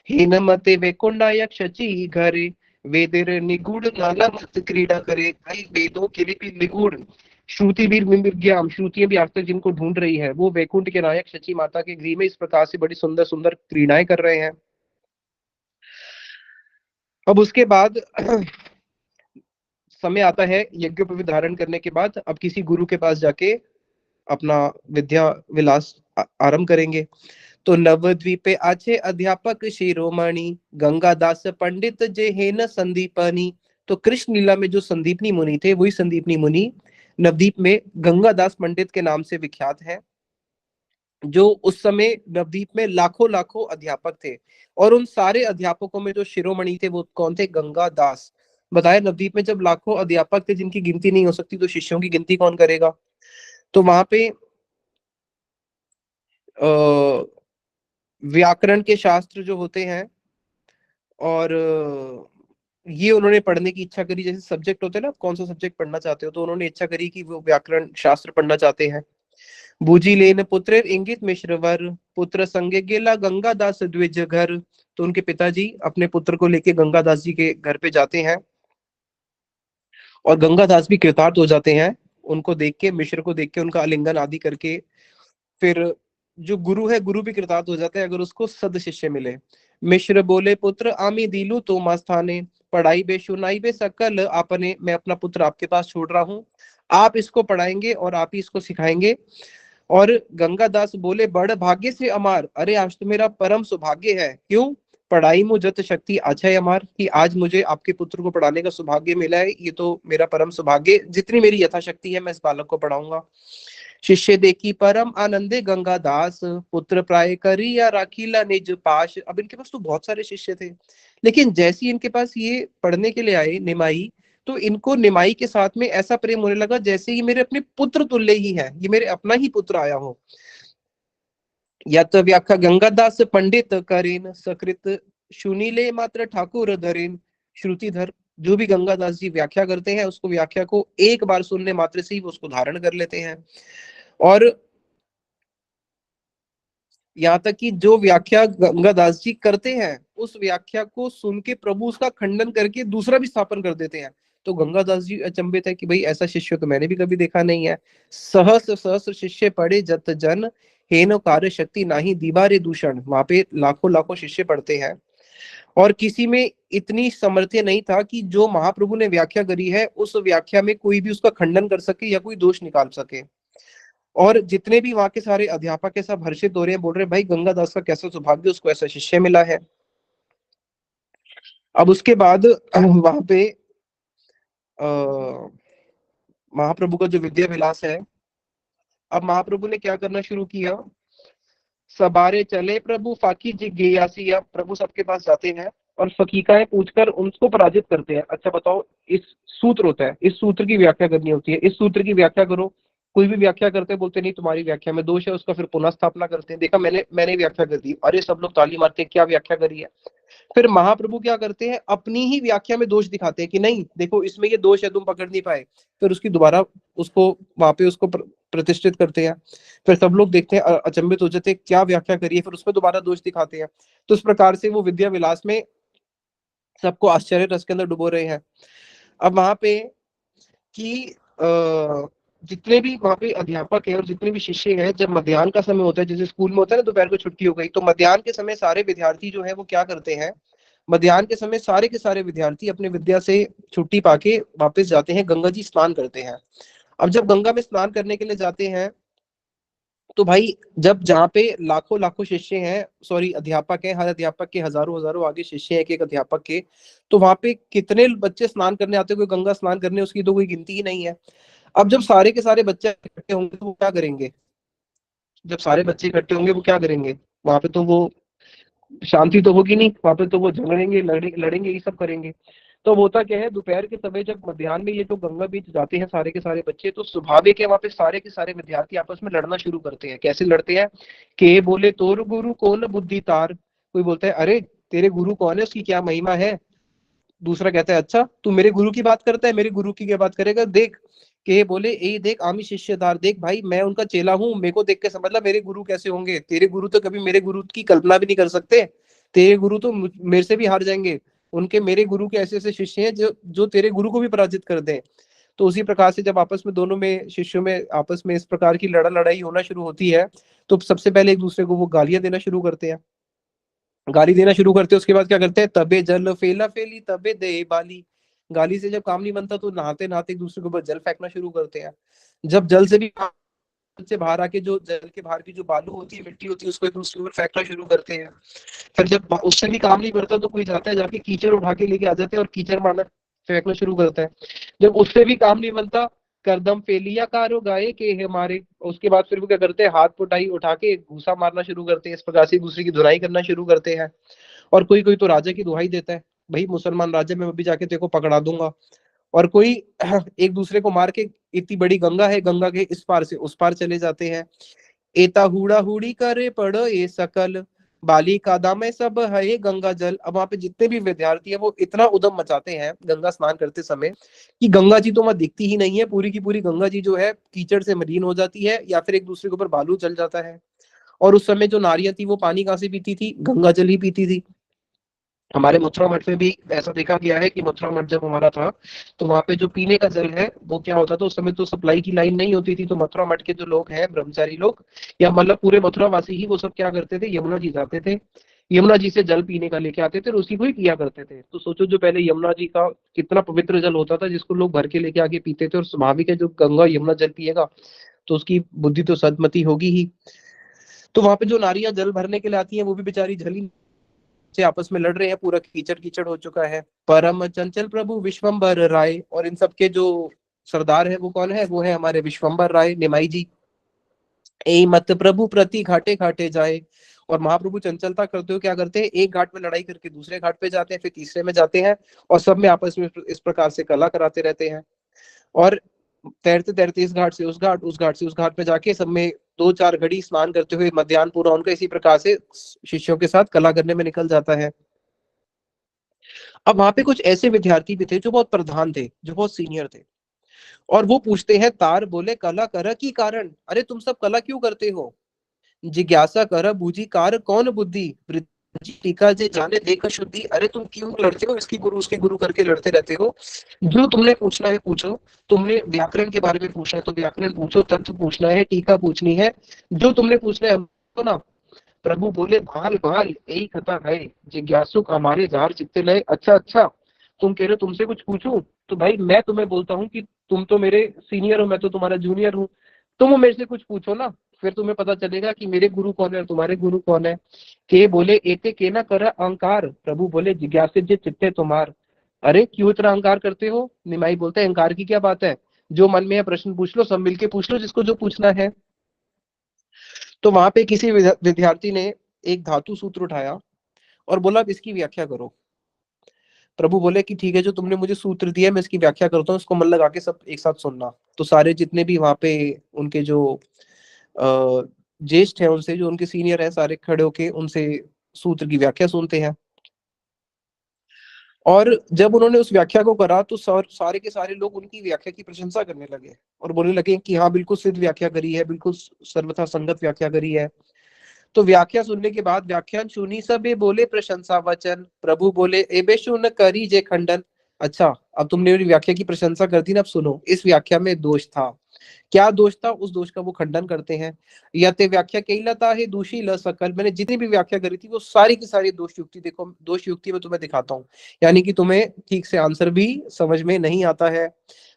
हीन मते वैकुंडायक शची घरे वेदेर निगूढ़ नाला मत क्रीड़ा करे। भाई वेदों के लिए भी निगूढ़, श्रुति भी विज्ञान, श्रुतियां भी आज तक जिनको ढूंढ रही है, वो वैकुंठ के नायक शची माता के गृह में इस प्रकार से बड़ी सुंदर सुंदर क्रीड़ाएं कर रहे हैं। अब उसके बाद समय आता है यज्ञोपवीत धारण करने के बाद, अब किसी गुरु के पास जाके अपना विद्या विलास आरंभ करेंगे। तो नवद्वीपे आछे अध्यापक शिरोमणि गंगादास पंडित जे हेन संदीपनी। तो कृष्ण लीला में जो संदीपनी मुनि थे, वही संदीपनी मुनि नवदीप में गंगादास पंडित के नाम से विख्यात है। जो उस समय नवदीप में लाखों लाखों अध्यापक थे, और उन सारे अध्यापकों में जो शिरोमणि थे वो कौन थे? गंगादास। बताया नवदीप में जब लाखों अध्यापक थे जिनकी गिनती नहीं हो सकती, तो शिष्यों की गिनती कौन करेगा? तो वहां पे व्याकरण के शास्त्र जो होते हैं, और ये उन्होंने पढ़ने की इच्छा करी। जैसे सब्जेक्ट होते हैं ना, कौन सा सब्जेक्ट पढ़ना चाहते हो, तो उन्होंने इच्छा करी कि वो व्याकरण शास्त्र पढ़ना चाहते हैं। बूझी लेन पुत्र इंगित मिश्रवर पुत्र संगे गेला गंगादास द्विज घर। तो उनके पिताजी अपने पुत्र को लेके गंगादास जी के घर पे जाते हैं, और गंगादास भी कृतार्थ हो जाते हैं उनको देख के, मिश्र को देख के, उनका आलिंगन आदि करके। फिर जो गुरु है, गुरु भी कृतार्थ हो जाता है अगर उसको सद शिष्य मिले। मिश्र बोले पुत्र आमी दीलू तो मास्थाने पढ़ाई बे सुनाई बे सकल आपने। मैं अपना पुत्र आपके पास छोड़ रहा हूँ, आप इसको पढ़ाएंगे और आप ही इसको सिखाएंगे। और गंगादास बोले बड़ भाग्य से अमार, अरे आज तो मेरा परम सौभाग्य है। क्यों? पढ़ाई में जत शक्ति अक्षय अमार, कि आज मुझे आपके पुत्र को पढ़ाने का सौभाग्य मिला है, ये तो मेरा परम सौभाग्य। जितनी मेरी यथाशक्ति है मैं इस बालक को पढ़ाऊंगा। शिष्य देखी परम आनंदे गंगा दास, पुत्र प्राय करी या राखीला निज पाश। अब इनके पास तो बहुत सारे शिष्य थे, लेकिन जैसे ही इनके पास ये पढ़ने के लिए आए निमाई, तो इनको निमाई के साथ में ऐसा प्रेम होने लगा जैसे ये मेरे अपने पुत्र तुल्य ही है, ये मेरे अपना ही पुत्र आया हो। यत व्याख्या गंगादास पंडित करेन, सकृत सुनीले मात्र ठाकुर धरेन। श्रुतिधर जो भी गंगादास जी व्याख्या करते हैं, उसको व्याख्या को एक बार सुनने मात्र से ही वो उसको धारण कर लेते हैं। और यहाँ तक कि जो व्याख्या गंगादास जी करते हैं, उस व्याख्या को सुन के प्रभु उसका खंडन करके दूसरा भी स्थापन कर देते हैं। तो गंगादास जी अचंभित है कि भाई ऐसा शिष्य तो मैंने भी कभी देखा नहीं है। सहस्र सहस्र शिष्य पढ़े जत जन, हेनो कार्य शक्ति नाही दीवारे दूषण। वहां पे लाखों लाखों शिष्य पढ़ते हैं, और किसी में इतनी सामर्थ्य नहीं था कि जो महाप्रभु ने व्याख्या करी है उस व्याख्या में कोई भी उसका खंडन कर सके या कोई दोष निकाल सके। और जितने भी वहां के सारे अध्यापक है सब हर्षित हो रहे हैं, बोल रहे हैं भाई गंगादास का कैसा सौभाग्य, उसको ऐसा शिष्य मिला है। अब उसके बाद वहां पे महाप्रभु का जो विद्या विलास है, अब महाप्रभु ने क्या करना शुरू किया, सबारे चले प्रभु फाकी जिज्ञासी। अब प्रभु सबके पास जाते हैं और फकीकाएं पूछकर उनको पराजित करते हैं। अच्छा बताओ, इस सूत्र होता है, इस सूत्र की व्याख्या करनी होती है, इस सूत्र की व्याख्या करो। कोई भी व्याख्या करते बोलते नहीं तुम्हारी व्याख्या में दोष है, उसका फिर पुनः स्थापना करते हैं, देखा मैंने व्याख्या कर दी, अरे सब लोग ताली मारते हैं, क्या व्याख्या करी है। फिर महाप्रभु क्या करते हैं, अपनी ही व्याख्या में दोष दिखाते हैं कि नहीं देखो इसमें ये दोष है, तुम पकड़ नहीं पाए। फिर उसकी दोबारा उसको वहां पे उसको प्रतिष्ठित करते हैं। फिर सब लोग देखते हैं, अचंभित हो जाते हैं, क्या व्याख्या करी है, फिर उसमें दोबारा दोष दिखाते हैं। तो इस प्रकार से वो विद्या विलास में सबको आश्चर्य रस के अंदर डुबो रहे हैं। अब वहां पे कि जितने भी वहां पे अध्यापक है और जितने भी शिष्य हैं, जब मध्याह्न का समय होता है, जैसे स्कूल में होता है ना दोपहर को छुट्टी हो गई, तो मध्याह्न के समय सारे विद्यार्थी जो है वो क्या करते हैं, मध्याह्न के समय सारे के सारे विद्यार्थी अपने विद्या से छुट्टी पाके वापस जाते हैं, गंगा जी स्नान करते हैं। अब जब गंगा में स्नान करने के लिए जाते हैं, तो भाई जब जहाँ पे लाखों लाखों शिष्य हैं, सॉरी अध्यापक हैं, हर अध्यापक के हजारों हजारों आगे शिष्य हैं एक एक अध्यापक के, तो वहां पे कितने बच्चे स्नान करने आते हैं, कोई गंगा स्नान करने, उसकी तो कोई गिनती ही नहीं है। अब जब सारे के सारे बच्चे इकट्ठे होंगे तो वो क्या करेंगे, जब सारे बच्चे इकट्ठे होंगे वो क्या करेंगे, वहां पे तो वो शांति तो होगी नहीं, वहां पे तो वो झगड़ेंगे लड़ेंगे ये सब करेंगे। तो होता क्या है, दोपहर के समय जब मध्याह्न में ये जो गंगा बीच जाते हैं सारे के सारे बच्चे, तो स्वाभाविक है वहां पे सारे के सारे विद्यार्थी आपस में लड़ना शुरू करते हैं। कैसे लड़ते हैं, के बोले तोर गुरु कौन बुद्धि तार। कोई बोलता है अरे तेरे गुरु कौन है, उसकी क्या महिमा है। दूसरा कहता है अच्छा तू मेरे गुरु की बात करता है, मेरे गुरु की क्या बात करेगा, देख के बोले ए देख आमी शिष्यदार, देख भाई मैं उनका चेला हूँ, मेरे को देख के समझ ला मेरे गुरु कैसे होंगे। तेरे गुरु तो कभी मेरे गुरु की कल्पना भी नहीं कर सकते, तेरे गुरु तो मेरे से भी हार जाएंगे। उनके मेरे गुरु के ऐसे ऐसे शिष्य हैं जो जो तेरे गुरु को भी पराजित कर दें। तो उसी प्रकार से जब आपस में दोनों में शिष्यों में आपस में इस प्रकार की लड़ाई होना शुरू होती है, तो सबसे पहले एक दूसरे को वो गालियां देना शुरू करते हैं, गाली देना शुरू करते हैं। उसके बाद क्या करते हैं, तबे जल फेला फेली तबे दे बाली। गाली से जब काम नहीं बनता तो नहाते नहाते एक दूसरे के ऊपर जल फेंकना शुरू करते हैं। जब जल से भी से बाहर आके जो जल के बाहर की जो बालू होती है, मिट्टी होती है, उसको एक दूसरे के ऊपर फेंकना शुरू करते हैं। फिर जब उससे भी काम नहीं करता तो कोई जाता है जाके कीचड़ उठा के लेके आ जाते हैं और कीचड़ मारना फेंकना शुरू करता है। जब उससे भी काम नहीं बनता, करदम फेलिया कारो गाये के हमारे, उसके बाद फिर वो क्या करते हैं, हाथ पुटाई उठा के घूसा मारना शुरू करते हैं। इस प्रकार से एक दूसरे की धुनाई करना शुरू करते हैं। और कोई कोई तो राजा की दुहाई देता है, भाई मुसलमान राजा मैं अभी जाके तेरे को पकड़ा दूंगा। और कोई एक दूसरे को मार के, इतनी बड़ी गंगा है, गंगा के इस पार से उस पार चले जाते हैं। एता हुड़ा हुड़ी करे पड़ो ये सकल, बाली का दाम सब है गंगा जल। अब वहां पे जितने भी विद्यार्थी है वो इतना उदम मचाते हैं गंगा स्नान करते समय कि गंगा जी तो वहां दिखती ही नहीं है, पूरी की पूरी गंगा जी जो है कीचड़ से मलिन हो जाती है, या फिर एक दूसरे के ऊपर बालू चल जाता है। और उस समय जो नारियां थी वो पानी कहाँ से पीती थी, गंगा जल ही पीती थी। हमारे मथुरा मठ में भी ऐसा देखा गया है कि मथुरा मठ जब हमारा था तो वहां पे जो पीने का जल है वो क्या होता था, उस समय तो सप्लाई की लाइन नहीं होती थी, तो मथुरा मठ के जो लोग हैं ब्रह्मचारी लोग या मतलब पूरे मथुरा वासी ही वो सब क्या करते थे, यमुना जी जाते थे, यमुना जी से जल पीने का लेके आते थे और उसी को ही पिया करते थे। तो सोचो जो पहले यमुना जी का कितना पवित्र जल होता था जिसको लोग भर के लेके आके पीते थे, और स्वाभाविक है जो गंगा यमुना जल पिएगा तो उसकी बुद्धि तो सदमती होगी ही। तो वहां पे जो नारियां जल भरने के लिए आती है वो भी बेचारी जली से आपस में लड़ रहे हैं, पूरा कीचड़ कीचड़ हो चुका है। परम चंचल प्रभु विश्वम्बर राय, और इन सब के जो सरदार है वो कौन है, वो है हमारे विश्वम्बर राय निमाई जी। ए मत प्रभु प्रति घाटे घाटे जाए। और महाप्रभु चंचलता करते हो क्या करते हैं, एक घाट में लड़ाई करके दूसरे घाट पे जाते हैं, फिर तीसरे में जाते हैं, और सब में आपस में इस प्रकार से कला कराते रहते हैं। और तैरते तैरते इस घाट से उस घाट, उस घाट से उस घाट पे जाके सब में 2-4 घड़ी स्नान करते हुए मध्याह्न पूरा उनका इसी प्रकार से शिष्यों के साथ कला करने में निकल जाता है। अब वहां पे कुछ ऐसे विद्यार्थी भी थे जो बहुत प्रधान थे, जो बहुत सीनियर थे, और वो पूछते हैं, तार बोले कला कर की कारण, अरे तुम सब कला क्यों करते हो? जिज्ञासा कर बूझी कार कौन बुद्धि, टीका जे जाने देख शुद्धि, अरे तुम क्यों लड़ते हो, इसकी गुरु उसके गुरु करके लड़ते रहते हो? जो तुमने पूछना है पूछो, तुमने व्याकरण के बारे में पूछना है तो व्याकरण पूछो, तत्व पूछना है, टीका पूछनी है, जो तुमने पूछना है हमको ना। प्रभु बोले, भाल भाल यही कथा है, जिज्ञासु हमारे जार चित्ते लय। अच्छा अच्छा, तुम कह रहे हो तुमसे कुछ पूछूं, तो भाई मैं तुम्हें बोलता हूँ कि तुम तो मेरे सीनियर हो, मैं तो तुम्हारा जूनियर हूँ, तुम मेरे से कुछ पूछो ना, फिर तुम्हें पता चलेगा कि मेरे गुरु कौन है और तुम्हारे गुरु कौन है। के बोले, एते के ना कर अहंकार, प्रभु बोले, जिज्ञासे जे चित्ते तुम्हार। अरे क्यों इतना अहंकार करते हो? निमाई बोलते हैं, अहंकार की क्या बात है, जो मन में है प्रश्न पूछ लो, सब मिलके पूछ लो जिसको जो पूछना है। तो वहां पे किसी विद्यार्थी ने एक धातु सूत्र उठाया और बोला, अब इसकी व्याख्या करो। प्रभु बोले कि ठीक है, जो तुमने मुझे सूत्र दिया मैं इसकी व्याख्या करता हूँ, उसको मन लगा के सब एक साथ सुनना। तो सारे जितने भी वहां पे उनके जो ज्येष्ठ है, उनसे जो उनके सीनियर है, सारे खड़े होके उनसे सूत्र की व्याख्या सुनते हैं। और जब उन्होंने उस व्याख्या को करा तो सारे के सारे लोग उनकी व्याख्या की प्रशंसा करने लगे और बोलने लगे कि हाँ, बिल्कुल सिद्ध व्याख्या करी है, बिल्कुल सर्वथा संगत व्याख्या करी है। तो व्याख्या सुनने के बाद व्याख्यान सुनी सबे बोले प्रशंसा वचन, प्रभु बोले, एबे सुन करी जे खंडन। अच्छा, अब तुमने मेरी व्याख्या की प्रशंसा कर दी ना, अब सुनो, इस व्याख्या में दोष था। क्या दोष था? उस दोष का वो खंडन करते हैं। या ते व्याख्या कहलाता है दूषी ल सकल, मैंने जितनी भी व्याख्या करी थी वो सारी की सारी दोष युक्ति, देखो दोष युक्ति में तुम्हें दिखाता हूँ, यानी कि तुम्हें ठीक से आंसर भी समझ में नहीं आता है।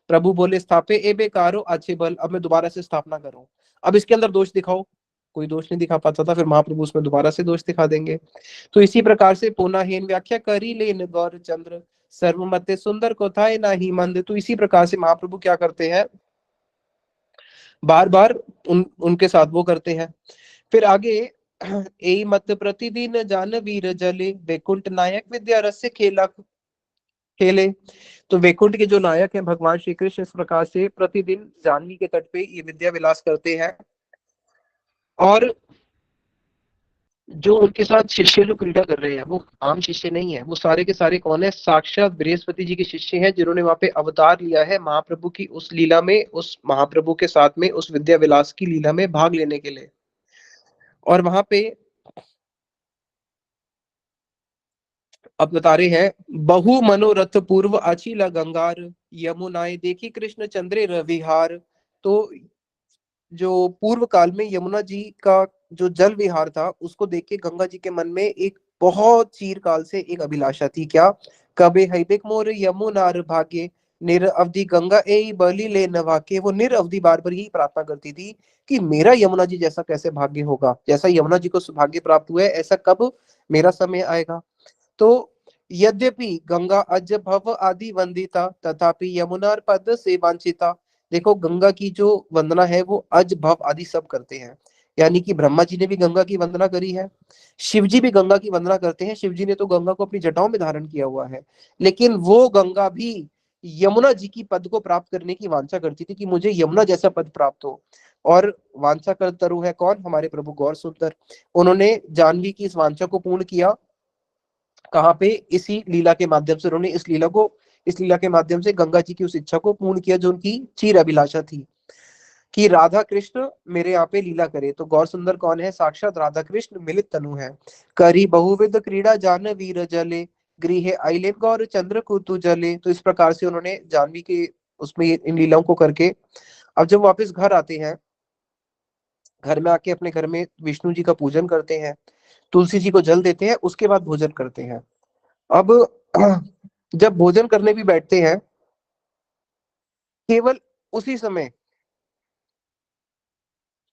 प्रभु बोले, स्थापे ए बेकारो अच्छे बल, अब मैं दोबारा से स्थापना करूं, अब इसके अंदर दोष दिखाओ। कोई दोष नहीं दिखा पाता था, फिर महाप्रभु उसमें दोबारा से दोष दिखा देंगे। तो इसी प्रकार से पुनःहीन व्याख्या करी लेन गौर चंद्र, सर्वमते सुंदर को था ना ही मंद। तो इसी प्रकार से महाप्रभु क्या करते हैं, बार बार उनके साथ वो करते हैं। फिर आगे, ए मत प्रतिदिन जान वीर जले, वैकुंठ नायक विद्या रस से खेला खेले। तो वैकुंठ के जो नायक हैं भगवान श्री कृष्ण, इस प्रकार से प्रतिदिन जानवी के तट पे ये विद्या विलास करते हैं। और जो उनके साथ शिष्य जो क्रीड़ा कर रहे हैं वो आम शिष्य नहीं है, वो सारे के सारे कौन है, साक्षात बृहस्पति जी के शिष्य हैं, जिन्होंने वहां पे अवतार लिया है महाप्रभु की उस लीला में, उस महाप्रभु के साथ में उस विद्या विलास की लीला में भाग लेने के लिए। और वहां पे अब बता रहे हैं, बहु मनोरथ पूर्व अचिला गंगार, यमुनाए देखी कृष्ण चंद्रे रविहार। तो जो पूर्व काल में यमुना जी का जो जल विहार था, उसको देख के गंगा जी के मन में एक बहुत चीरकाल से एक अभिलाषा थी, क्या, कबे हैबिक मोर यमुनार भाग्य, निरअवधि गंगा ए बलि ले नवाके। वो निरअवधि बार बार यही प्रार्थना करती थी कि मेरा यमुना जी जैसा कैसे भाग्य होगा, जैसा यमुना जी को सौभाग्य प्राप्त हुआ है ऐसा कब मेरा समय आएगा। तो यद्यपि गंगा अज भव आदि वंदिता, तथापि यमुनार पद से वांछिता। देखो, गंगा की जो वंदना है वो अज भव आदि सब करते हैं, यानी कि ब्रह्मा जी ने भी गंगा की वंदना करी है, शिव जी भी गंगा की वंदना करते हैं। शिव जी ने तो गंगा को अपनी जटाओं में धारण किया हुआ है, लेकिन वो गंगा भी यमुना जी की पद को प्राप्त करने की वांछा करती थी कि मुझे यमुना जैसा पद प्राप्त हो। और वांछा कर तरु है कौन, हमारे प्रभु गौर सुंदर। उन्होंने जानवी की इस वांछा को पूर्ण किया, कहाँ पे, इसी लीला के माध्यम से। उन्होंने इस लीला के माध्यम से गंगा जी की उस इच्छा को पूर्ण किया जो उनकी चीर अभिलाषा थी कि राधा कृष्ण मेरे यहाँ पे लीला करे। तो गौर सुंदर कौन है, साक्षात राधा कृष्ण मिलित तनु है। करी बहुविध क्रीड़ा जान वीर जले, गृह आइले गौर चंद्र कुतु जले। तो इस प्रकार से उन्होंने जानवी के उसमें इन लीलाओं को करके, अब जब वापस घर आते हैं, घर में आके अपने घर में विष्णु जी का पूजन करते हैं, तुलसी जी को जल देते हैं, उसके बाद भोजन करते हैं। अब जब भोजन करने भी बैठते हैं, केवल उसी समय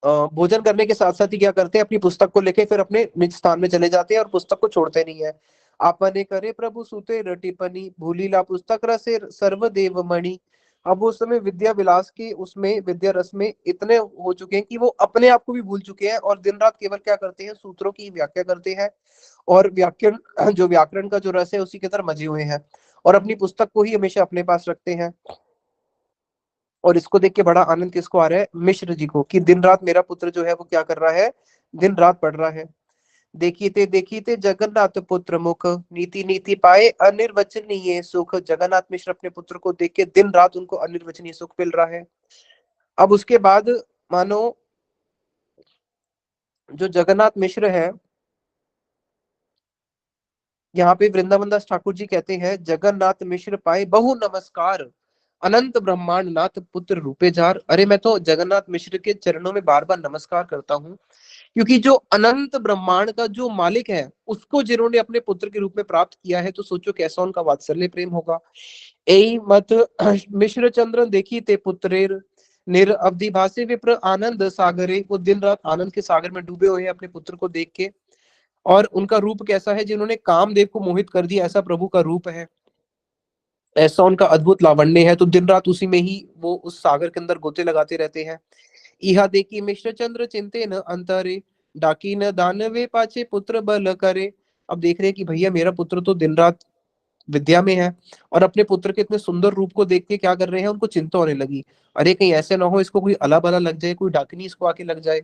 भोजन करने के साथ साथ ही क्या करते हैं, अपनी पुस्तक को लेके फिर अपने निज स्थान में चले जाते हैं और पुस्तक को छोड़ते नहीं है। आपने करे प्रभु सुते टिप्पणी, भूलीला पुस्तक रसे सर्वदेव मणि, अब वो उस समय विद्या विलास की उसमें विद्या रस में इतने हो चुके हैं कि वो अपने आप को भी भूल चुके हैं और दिन रात केवल क्या करते हैं, सूत्रों की व्याख्या करते हैं और व्याकरण जो व्याकरण का जो रस है उसी के तरफ मजे हुए हैं और अपनी पुस्तक को ही हमेशा अपने पास रखते हैं। और इसको देख के बड़ा आनंद किसको आ रहा है, मिश्र जी को, कि दिन रात मेरा पुत्र जो है वो क्या कर रहा है, दिन रात पढ़ रहा है। देखीते जगन्नाथ पुत्र मुख, नीति नीति पाए अनिर्वचनीय सुख। जगन्नाथ मिश्र अपने पुत्र को देख के दिन रात उनको अनिर्वचनीय सुख मिल रहा है। अब उसके बाद मानो जो जगन्नाथ मिश्र है, यहाँ पे वृंदावन दास ठाकुर जी कहते हैं, जगन्नाथ मिश्र पाए बहु नमस्कार, अनंत ब्रह्मांड नाथ पुत्र रूपे जार। अरे मैं तो जगन्नाथ मिश्र के चरणों में बार बार नमस्कार करता हूँ, क्योंकि जो अनंत ब्रह्मांड का जो मालिक है उसको जिन्होंने अपने पुत्र के रूप में प्राप्त किया है, तो सोचो कैसा उनका वात्सल्य प्रेम होगा। एई मत मिश्र चंद्र देखी ते पुत्रेर, निर अवधि भासे विप्र आनंद सागरे। वो दिन रात आनंद के सागर में डूबे हुए हैं अपने पुत्र को देख के। और उनका रूप कैसा है, जिन्होंने कामदेव को मोहित कर दिया, ऐसा प्रभु का रूप है, ऐसा उनका अद्भुत लावण्य है। तो दिन रात उसी में ही वो उस सागर के अंदर गोते लगाते रहते हैं। इहा देखी मिश्र चंद्र चिंते न अंतरे, डाकी न दानवे पाचे पुत्र बल करे। अब देख रहे हैं कि भैया मेरा पुत्र तो दिन रात विद्या में है और अपने पुत्र के इतने सुंदर रूप को देख के क्या कर रहे हैं, उनको चिंता होने लगी। अरे कहीं ऐसे ना हो इसको कोई अला बला लग जाए, कोई डाकिनी इसको आके लग जाए।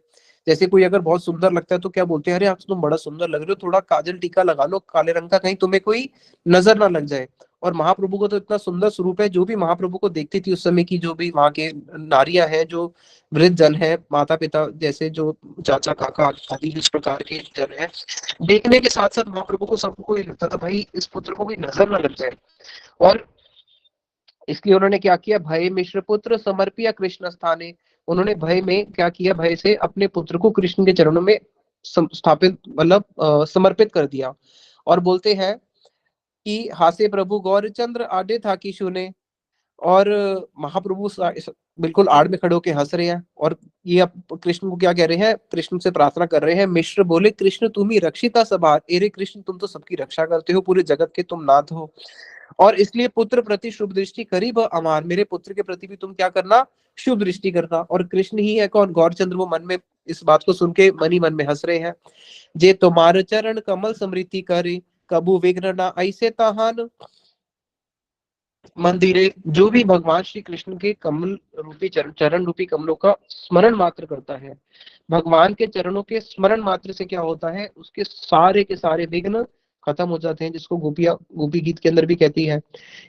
जैसे कोई अगर बहुत सुंदर लगता है तो क्या बोलते हैं, अरे आज तुम बड़ा सुंदर लग रहे हो, थोड़ा काजल टीका लगा लो काले रंग का, कहीं तुम्हें कोई नजर ना लग जाए। और महाप्रभु का तो इतना सुंदर स्वरूप है, जो भी महाप्रभु को देखती थी उस समय की जो भी वहां के नारियां हैं, जो वृद्ध जन है, माता पिता जैसे जो चाचा काका आदि इस प्रकार के जन है, देखने के साथ साथ महाप्रभु को सबको ये लगता था भाई इस पुत्र को कोई नजर ना लग जाए। और इसलिए उन्होंने क्या किया, भय मिश्र पुत्र समर्पिया कृष्ण स्थाने। उन्होंने भय में क्या किया, भय से अपने पुत्र को कृष्ण के चरणों में स्थापित मतलब समर्पित कर दिया। और बोलते हैं कि हासे प्रभु गौरचंद्र आडे था कि सुने। और महाप्रभु बिल्कुल आड़ में खड़े होकर हंस रहे हैं और ये अब कृष्ण को क्या कह रहे हैं, कृष्ण से प्रार्थना कर रहे हैं। मिश्र बोले कृष्ण तुम ही रक्षिता सभा, अरे कृष्ण तुम तो सबकी रक्षा करते हो, पूरे जगत के तुम नाथ हो, और इसलिए पुत्र प्रति शुभ दृष्टि करीब अमार, मेरे पुत्र के प्रति भी तुम क्या करना, शुभ दृष्टि करना। और कृष्ण ही है कौन, गौरचंद्र, वो मन में इस बात को सुन के मन ही मन में हंस रहे हैं। जे तुम्हारे चरण कमल समृद्धि करे, कबू विघ्न ना ऐसे तहान। मंदिरे, जो भी भगवान श्री कृष्ण के कमल रूपी चरण रूपी कमलों का स्मरण मात्र करता है, भगवान के चरणों के स्मरण मात्र से क्या होता है, उसके सारे के सारे विघ्न खत्म हो जाते हैं। जिसको गोपी गीत के अंदर भी कहती है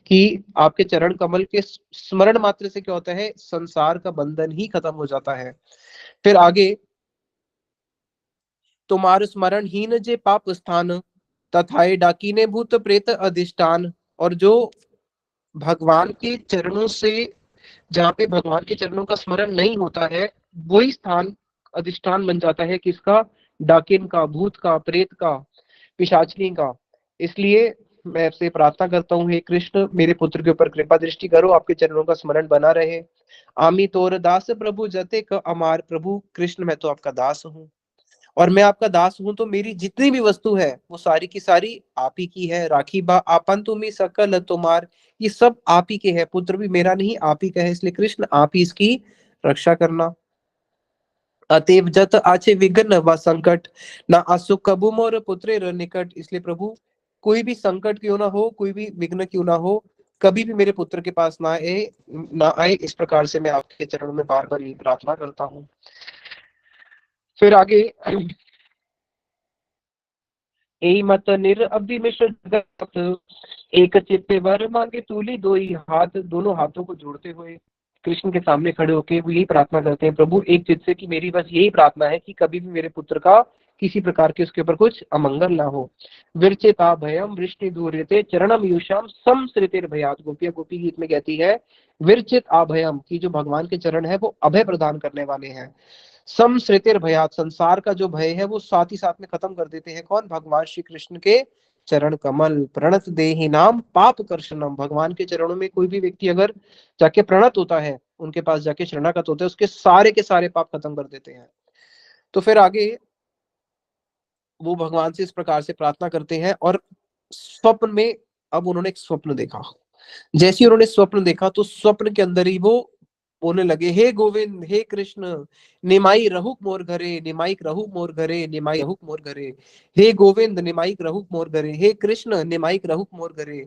कि आपके चरण कमल के स्मरण मात्र से क्या होता है, संसार का बंधन ही खत्म हो जाता है। फिर आगे, तुम्हार स्मरण हीन जे पाप स्थान, तथाए डाकीने भूत प्रेत अधिष्ठान। और जो भगवान के चरणों से, जहाँ पे भगवान के चरणों का स्मरण नहीं होता है, वही स्थान अधिष्ठान बन जाता है किसका, डाकिन का, भूत का, प्रेत का, पिशाचनी का। इसलिए मैं आपसे प्रार्थना करता हूँ, हे कृष्ण मेरे पुत्र के ऊपर कृपा दृष्टि करो, आपके चरणों का स्मरण बना रहे। आमी तोर दास प्रभु जते क अमार, प्रभु कृष्ण मैं तो आपका दास हूँ और मैं आपका दास हूं, तो मेरी जितनी भी वस्तु है वो सारी की सारी आप ही की है। राखी बा आपन तुम्ही सकल तुम्हार, ये सब आप ही के है, पुत्र भी मेरा नहीं आप ही का है, इसलिए कृष्ण आप ही इसकी रक्षा करना। अतएव जत आचे विघ्न व संकट, ना आसु कबू मोर पुत्रेर निकट। इसलिए प्रभु कोई भी संकट क्यों ना हो, कोई भी विघ्न क्यों ना हो, कभी भी मेरे पुत्र के पास ना आए। इस प्रकार से मैं आपके चरणों में बार बार ये प्रार्थना करता हूँ। फिर आगे, एई मत निर अवधि मिश्र जगत, एक चित्ते वर मांगे तूली दोई हाथ। दोनों हाथों को जोड़ते हुए कृष्ण के सामने खड़े होकर वो यही प्रार्थना करते हैं, प्रभु एक चित्त से, कि मेरी बस यही प्रार्थना है कि कभी भी मेरे पुत्र का किसी प्रकार के उसके ऊपर कुछ अमंगल ना हो। विरचिता भयम वृष्टि दूरते चरणम युषाम संसृतिर भयात। गोपिया गोपी गीत में कहती है विरचित अभयम, की जो भगवान के चरण है वो अभय प्रदान करने वाले हैं। समश्रितिर भयात, संसार का जो भय है वो साथ ही साथ में खत्म कर देते हैं। कौन, भगवान श्री कृष्ण के चरण कमल। प्रणत देहि नाम पाप कर्षणम, भगवान के चरणों में कोई भी व्यक्ति अगर जाके प्रणत होता है, उनके पास जाके शरणागत होता है, उसके सारे के सारे पाप खत्म कर देते हैं। तो फिर आगे वो भगवान से इस प्रकार से प्रार्थना करते हैं और स्वप्न में अब उन्होंने एक स्वप्न देखा। जैसे ही उन्होंने स्वप्न देखा तो स्वप्न के अंदर ही वो बोलने लगे, हे गोविंद, हे कृष्ण, निमाई रहुक मोर घरे, निमाइक रहुक मोर घरे, निमाई रहुक मोर घरे। हे गोविंद, निमाइक रहुक मोर घरे, हे कृष्ण, निमाइक रहुक मोर घरे।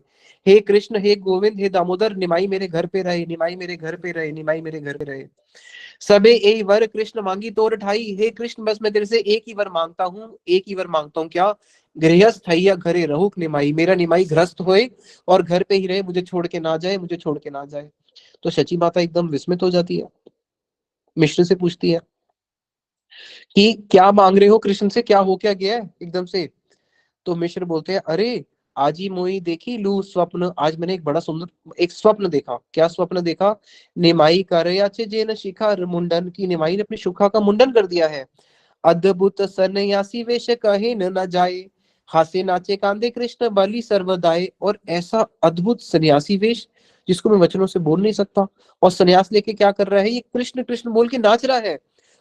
हे कृष्ण, हे गोविंद, हे दामोदर, निमाई मेरे घर पे रहे, निमाई मेरे घर पे रहे, निमाई मेरे घर पे रहे। सबे ए वर कृष्ण मांगी तोर ठाई। हे कृष्ण, बस मैं तेरे से एक ही वर मांगता हूँ, एक ही वर मांगता हूँ, क्या? गृहस्थ हैया घरे रहुक निमाई, मेरा निमाई गृहस्थ होए और घर पे ही रहे, मुझे छोड़ के ना जाए, मुझे छोड़ के ना जाए। तो शची माता एकदम विस्मित हो जाती है, मिश्र से पूछती है कि क्या मांग रहे हो कृष्ण से, क्या हो क्या गया है एकदम से? तो मिश्र बोलते हैं, अरे आज ही मोई देखी लू स्वप्न, आज मैंने एक बड़ा सुंदर एक स्वप्न देखा। क्या स्वप्न देखा? निमाई करयाचे जेन शिखा मुंडन, की निमाई ने अपनी शुखा का मुंडन कर दिया है। अद्भुत सन्यासी वेश कहे न जाए, हासे नाचे कांदे कृष्ण बलि सर्वदाय। और ऐसा अद्भुत सन्यासी वेश जिसको मैं वचनों से बोल नहीं सकता, और सन्यास लेके क्या कर रहा है, ये कृष्ण कृष्ण बोल के नाच रहा है।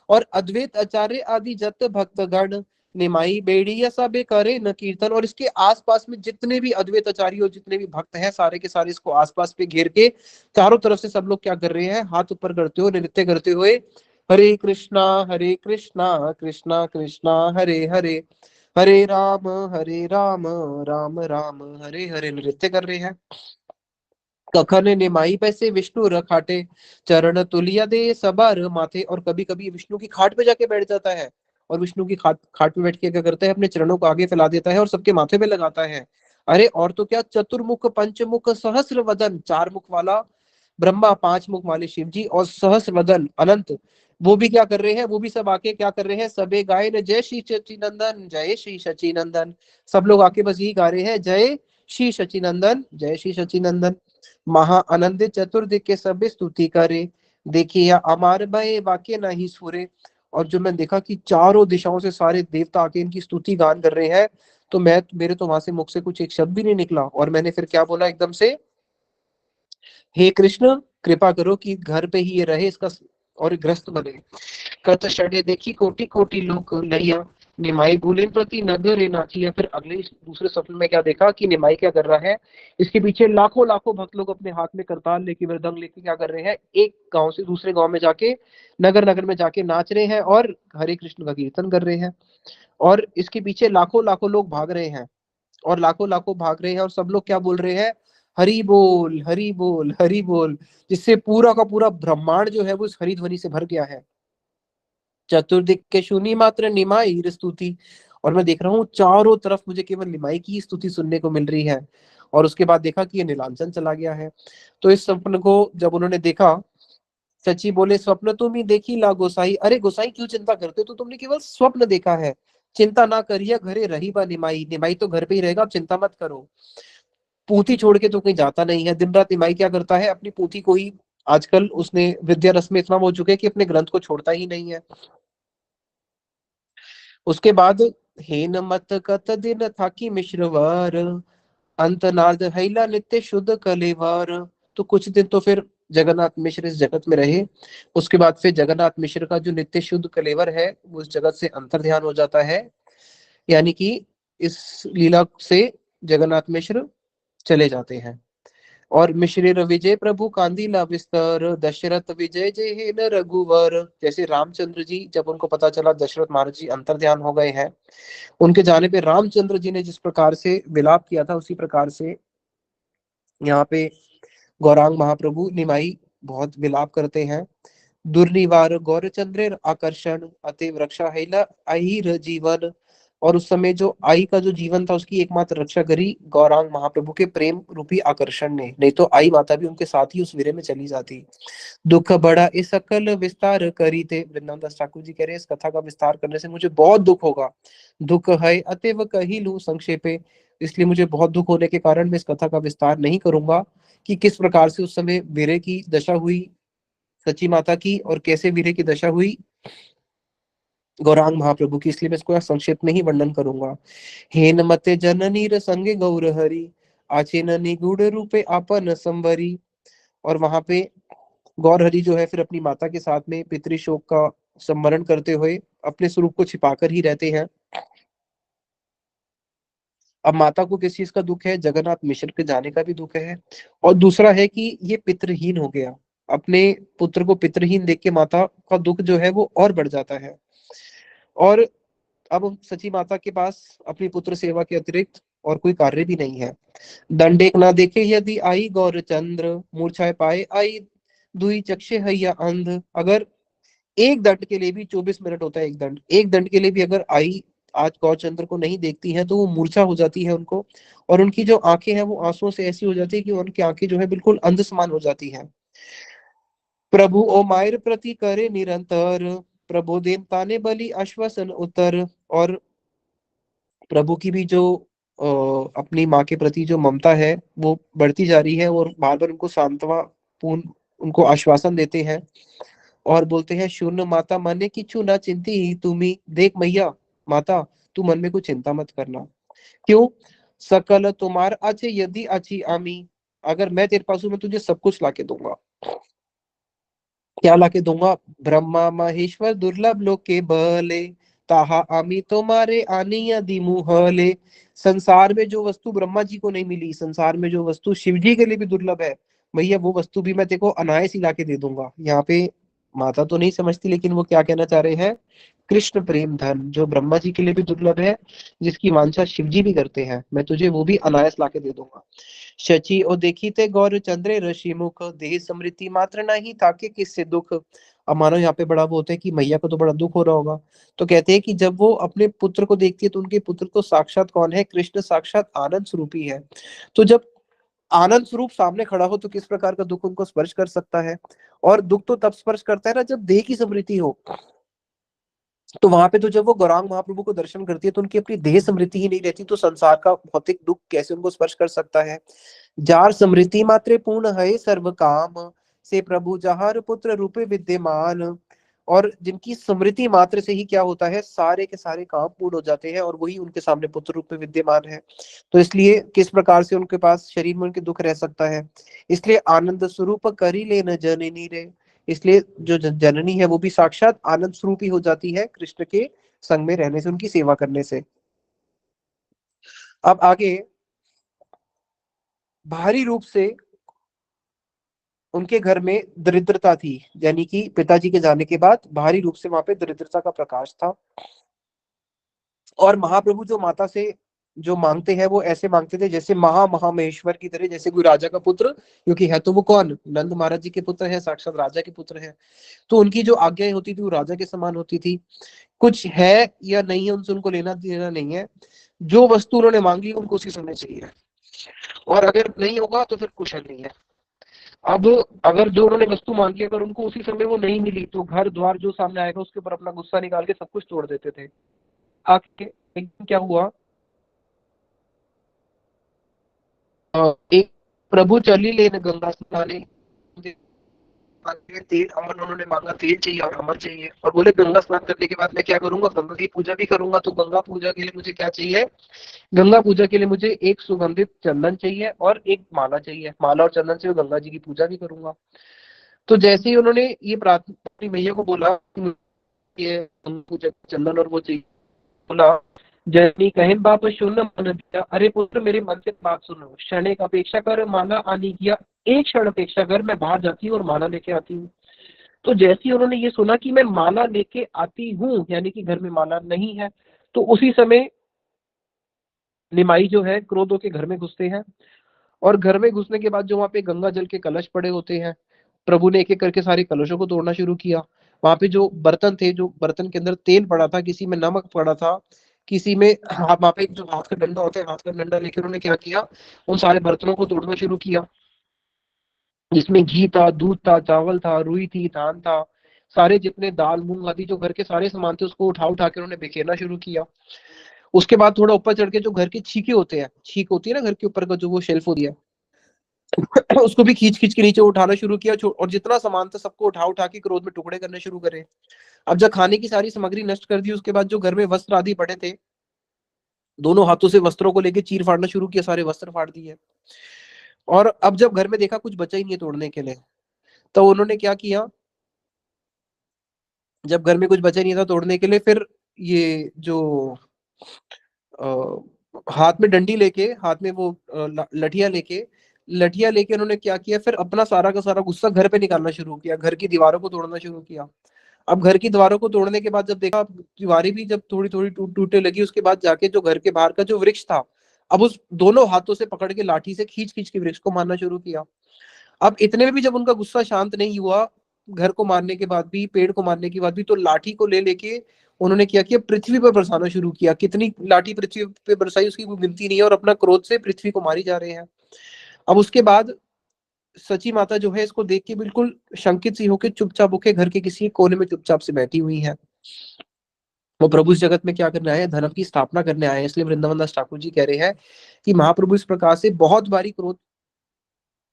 और अद्वैत आचार्य आदि जत भक्तगण, निमाई बेड़िया सबे करे न कीर्तन। और इसके आसपास में जितने भी अद्वैत आचार्य और जितने भी भक्त हैं, सारे के सारे इसको आसपास पे घेर के चारों तरफ से सब लोग क्या कर रहे हैं, हाथ ऊपर करते हुए, नृत्य करते हुए, हरे कृष्णा कृष्णा कृष्णा हरे हरे, हरे राम राम राम हरे हरे, नृत्य कर रहे हैं। कखन निमाई पैसे विष्णु रखाटे, चरण तुलिया दे सबार माथे। और कभी कभी विष्णु की खाट पे जाके बैठ जाता है, और विष्णु की खाट खाट पे बैठ के क्या करता है, अपने चरणों को आगे फैला देता है और सबके माथे पे लगाता है। अरे और तो क्या, चतुर्मुख पंचमुख सहस्र वदन, चार मुख वाला ब्रह्मा, पांच मुख वाले शिव जी, और सहस्र वदन अनंत, वो भी क्या कर रहे हैं, वो भी सब आके क्या कर रहे हैं, सबे गाय न जय श्री सचिनंदन, जय श्री सचिनंदन। सब लोग आके बस यही गा रहे हैं, जय श्री सचिनंदन, जय श्री सचिनंदन। महा आनंदित चतुर्दिक के सब स्तुति करे, देखिए अमार भय वाक्य नहीं सुरे। और जो मैं देखा कि चारों दिशाओं से सारे देवता आके इनकी स्तुति गान कर रहे हैं, तो मैं मेरे तो वहां से मुख से कुछ एक शब्द भी नहीं निकला। और मैंने फिर क्या बोला एकदम से, हे कृष्ण, कृपा करो कि घर पे ही ये रहे इसका और ग्रस्त बने। कत षडे देखी कोटि कोटि लोक लैया, निमाई भूलिन प्रति नगर नाचिया। फिर अगले दूसरे सपने में क्या देखा कि निमाई क्या कर रहा है, इसके पीछे लाखों लाखों भक्त लोग अपने हाथ में करताल लेके, मृदंग लेके क्या कर रहे हैं, एक गांव से दूसरे गांव में जाके, नगर नगर में जाके नाच रहे हैं और हरे कृष्ण का कीर्तन कर रहे हैं। और इसके पीछे लाखों लाखों लोग भाग रहे हैं, और लाखों लाखों भाग रहे हैं, और सब लोग क्या बोल रहे हैं, हरि बोल हरि बोल हरि बोल, जिससे पूरा का पूरा ब्रह्मांड जो है वो इस हरि ध्वनि से भर गया है। चतुर्दिक के शून्य मात्र निमाई स्तुति। और मैं देख रहा हूँ चारों तरफ मुझे केवल निमाई की स्तुति सुनने को मिल रही है। और उसके बाद देखा कि ये नीलांचन चला गया है। तो इस स्वप्न को जब उन्होंने देखा, सची बोले, स्वप्न तुम ही देखी ला गोसाई। अरे गोसाई क्यों चिंता करते हो, तो तुमने केवल स्वप्न देखा है, चिंता ना करिए, घरे रही बा निमाई, निमाई तो घर पे ही रहेगा, आप चिंता मत करो। पूथी छोड़ के तो कहीं जाता नहीं है, दिन रात निमाई क्या करता है, अपनी पूथी को ही, आजकल उसने विद्या रस में इतना हो चुके हैं कि अपने ग्रंथ को छोड़ता ही नहीं है। उसके बाद, हेन मत कत दिन थाकी मिश्रवार, अंतनाद हैला नित्य शुद्ध कलेवार। तो कुछ दिन तो फिर जगन्नाथ मिश्र इस जगत में रहे। उसके बाद फिर जगन्नाथ मिश्र का जो नित्य शुद्ध कलेवर है वो इस जगत से अंतर ध्यान हो जाता है, यानी कि इस लीला से जगन्नाथ मिश्र चले जाते हैं। और मिश्रेर विजय प्रभु कांदिला विस्तार, दशरथ विजय जय हे न रघुवर। जैसे रामचंद्र जी, जब उनको पता चला दशरथ महाराज जी अंतर ध्यान हो गए हैं, उनके जाने पे रामचंद्र जी ने जिस प्रकार से विलाप किया था, उसी प्रकार से यहाँ पे गौरांग महाप्रभु निमाई बहुत विलाप करते हैं। दुर्निवार गौरचंद्रेर आकर्षण, अतएव रक्षा हैला अहिर जीवन। और उस समय जो आई का जो जीवन था उसकी एकमात्र रक्षा करी गौरांग महाप्रभु के प्रेम रूपी आकर्षण ने, नहीं तो आई माता भी उनके साथ ही उस वीरे में चली जाती। दुख बड़ा इस सकल विस्तार करी थे। वृंदावन दास ठाकुर जी कह रहे हैं, इस कथा का विस्तार करने से मुझे बहुत दुख होगा। दुख है अतएव कही लू संक्षेपे, इसलिए मुझे बहुत दुख होने के कारण मैं इस कथा का विस्तार नहीं करूंगा कि किस प्रकार से उस समय वीरे की दशा हुई सची माता की, और कैसे वीरे की दशा हुई गौरांग महाप्रभु की, इसलिए मैं इसको संक्षेप में ही वर्णन करूंगा। हेन मते जननी संगे गौर हरि, आचे न निगूढ़ रूपे आपन संवरी। और वहां पे गौर हरि जो है फिर अपनी माता के साथ में पितृशोक का स्मरण करते हुए अपने स्वरूप को छिपाकर ही रहते हैं। अब माता को किस चीज का दुख है? जगन्नाथ मिश्र के जाने का भी दुख है, और दूसरा है कि ये पितृहीन हो गया। अपने पुत्र को पितृहीन देख के माता का दुख जो है वो और बढ़ जाता है। और अब सची माता के पास अपनी पुत्र सेवा के अतिरिक्त और कोई कार्य भी नहीं है। दंड एक ना देखे यदि आई गौर चंद्र, मूर्छाए पाए आई दुई चक्षे हैया अंध। अगर एक दंड के लिए भी 24 मिनट होता है, एक दंड के लिए भी अगर आई आज गौरचंद्र को नहीं देखती है तो वो मूर्छा हो जाती है उनको, और उनकी जो आंखें हैं वो आंसुओं से ऐसी हो जाती है कि उनकी आंखें जो है बिल्कुल अंध समान हो जाती हैं। प्रभु ओ मायर प्रति करे निरंतर, प्रभु देन ताने बलि आश्वासन उत्तर। और प्रभु की भी जो अपनी माँ के प्रति जो ममता है वो बढ़ती जा रही है, और बार बार उनको सांत्वना पूर्ण उनको आश्वासन देते हैं, और बोलते हैं शून्य माता मने किछु ना चिंती ही तुम्ही। देख मैया माता, तू मन में कुछ चिंता मत करना। क्यों? सकल तुम्हार अच्छे यदि अच्छी आमी, अगर मैं तेरे पास हूं मैं तुझे सब कुछ लाके दूंगा। क्या लाके दूंगा? ब्रह्मा महेश्वर दुर्लभ लोक के बले, ताहा आमी तुम्हारे आनिया दी मुहले। संसार में जो वस्तु ब्रह्मा जी को नहीं मिली, संसार में जो वस्तु शिव जी के लिए भी दुर्लभ है, भैया वो वस्तु भी मैं तेरे को अनायास ही लाके दे दूंगा। यहाँ पे माता तो नहीं समझती, लेकिन वो क्या कहना चाह रहे हैं? कृष्ण प्रेम धन जो ब्रह्मा जी के लिए भी दुर्लभ है, जिसकी वांछा शिव जी भी करते हैं, मैं तुझे वो भी अनायास लाके दे दूंगा। शची ओ देखी ते गौर चंद्रे ऋषि मुख, देह समृद्धि मात्र नहीं ताके किससे दुख। अब मानो यहाँ पे बड़ा वो होता है कि मैया को तो बड़ा दुख हो रहा होगा, तो कहते हैं कि जब वो अपने पुत्र को देखती है तो उनके पुत्र तो साक्षात कौन है? कृष्ण साक्षात आनंद स्वरूप ही है। तो जब आनंद स्वरूप सामने खड़ा हो तो किस प्रकार का दुख उनको स्पर्श कर सकता है? और दुख तो तब स्पर्श करता है ना जब देह की समृद्धि हो। तो वहां पे तो जब वो गौरांग महाप्रभु को दर्शन करती है तो उनकी अपनी देह समृद्धि ही नहीं रहती, तो संसार का भौतिक दुख कैसे उनको स्पर्श कर सकता है? जार समृद्धि मात्रे पूर्ण है सर्व काम, से प्रभु जहार पुत्र रूपे विद्यमान। और जिनकी स्मृति मात्र से ही क्या होता है? सारे के सारे काम पूर्ण हो जाते हैं, और वही उनके सामने पुत्र रूप में विद्यमान है। तो इसलिए किस प्रकार से उनके पास शरीर में उनके दुख रह सकता है? इसलिए आनंद स्वरूप करी ले न जननी रे, इसलिए जो जननी है वो भी साक्षात आनंद स्वरूप ही हो जाती है कृष्ण के संग में रहने से, उनकी सेवा करने से। अब आगे बाहरी रूप से उनके घर में दरिद्रता थी, यानी कि पिताजी के जाने के बाद बाहरी रूप से वहां पे दरिद्रता का प्रकाश था। और महाप्रभु जो माता से जो मांगते हैं वो ऐसे मांगते थे जैसे महामहेश्वर की तरह, जैसे कोई राजा का पुत्र, क्योंकि है तो वो कौन? नंद महाराज जी के पुत्र है, साक्षात राजा के पुत्र है। तो उनकी जो आज्ञाएं होती थी वो राजा के समान होती थी। कुछ है या नहीं है उनसे उनको लेना देना नहीं है, जो वस्तु उन्होंने मांगी उनको उसी समय चाहिए, और अगर नहीं होगा तो फिर कुशल नहीं है। अब अगर जो उन्होंने वस्तु मांगी अगर उनको उसी समय वो नहीं मिली तो घर द्वार जो सामने आएगा उसके ऊपर अपना गुस्सा निकाल के सब कुछ तोड़ देते थे। आगे एक दिन क्या हुआ, एक प्रभु चली लेने गंगा स्नाने, तेल अमर उन्होंने मांगा, तेल चाहिए और अमर चाहिए, और बोले गंगा स्नान करने के बाद मैं क्या करूंगा? गंगा की पूजा भी करूंगा। तो गंगा पूजा के लिए मुझे क्या चाहिए? गंगा पूजा के लिए मुझे एक सुगंधित चंदन चाहिए और एक माला चाहिए। माला और चंदन से मैं गंगा जी की पूजा भी करूंगा। तो जैसे ही उन्होंने ये प्रार्थना अपनी मैया को बोला, ये गंगा पूजा चंदन और वो चाहिए, बोला जननी कहे बाप शून्य मन दिया, अरे पुत्र मेरे मन से बात सुनो, क्षण एक अपेक्षा कर माला आनी किया, एक क्षण अपेक्षा कर मैं बाहर जाती हूँ और माला लेके आती हूँ। तो जैसे ही उन्होंने ये सुना कि मैं माला लेके आती हूँ, यानी कि घर में माला नहीं है, तो उसी समय निमाई जो है क्रोध होके घर में घुसते हैं, और घर में घुसने के बाद जो वहां पे गंगा जल के कलश पड़े होते हैं, प्रभु ने एक एक करके सारे कलशों को तोड़ना शुरू किया। वहां पे जो बर्तन थे, जो बर्तन के अंदर तेल पड़ा था, किसी में नमक पड़ा था, किसी में वहां पे जो हाथ का डंडा होता है, हाथ का डंडा लेकर उन्होंने क्या किया? उन सारे बर्तनों को तोड़ना शुरू किया, जिसमें घी था, दूध था, चावल था, रुई थी, धान था, सारे जितने दाल मूंग आदि जो घर के सारे सामान थे उसको उठा उठा के उन्होंने बिखेरना शुरू किया। उसके बाद थोड़ा ऊपर चढ़ के जो घर के छीके होते हैं, छीक होती है ना घर के ऊपर का जो वो शेल्फ होती है, उसको भी खींच खींच के नीचे उठाना शुरू किया, और जितना सामान था सबको उठा उठा के क्रोध में टुकड़े करने शुरू करे। अब जब खाने की सारी सामग्री नष्ट कर दी उसके बाद जो घर में वस्त्र आदि पड़े थे, दोनों हाथों से वस्त्रों को लेके चीर फाड़ना शुरू किया, सारे वस्त्र फाड़ दिए। और अब जब घर में देखा कुछ बचा ही नहीं है तोड़ने के लिए, तो उन्होंने क्या किया? जब घर में कुछ बचा नहीं था तोड़ने के लिए, फिर ये जो हाथ में डंडी लेके, हाथ में वो लठिया लेके उन्होंने क्या किया, फिर अपना सारा का सारा गुस्सा घर पे निकालना शुरू किया, घर की दीवारों को तोड़ना शुरू किया। अब घर की दीवारों को तोड़ने के बाद जब देखा दीवारें भी जब थोड़ी थोड़ी टूटने लगी, उसके बाद जाके जो घर के बाहर का जो वृक्ष था, अब उस दोनों हाथों से पकड़ के लाठी से खींच खींच के वृक्ष को मारना शुरू किया। अब इतने में भी जब उनका गुस्सा शांत नहीं हुआ, घर को मारने के बाद भी, पेड़ को मारने के बाद भी, तो लाठी को ले लेके उन्होंने क्या किया, पृथ्वी पर बरसाना शुरू किया। कितनी लाठी पृथ्वी पे बरसाई उसकी कोई गिनती नहीं है, और अपना क्रोध से पृथ्वी को मारी जा रहे हैं। अब उसके बाद सची माता जो है इसको देख के बिल्कुल शंकित सी होकर चुपचाप होके घर के किसी कोने में चुपचाप से बैठी हुई है। वो प्रभु इस जगत में क्या करने आए हैं, धर्म की स्थापना करने आए हैं। इसलिए वृंदावन दास ठाकुर जी कह रहे हैं कि महाप्रभु इस प्रकार से बहुत बारी क्रोध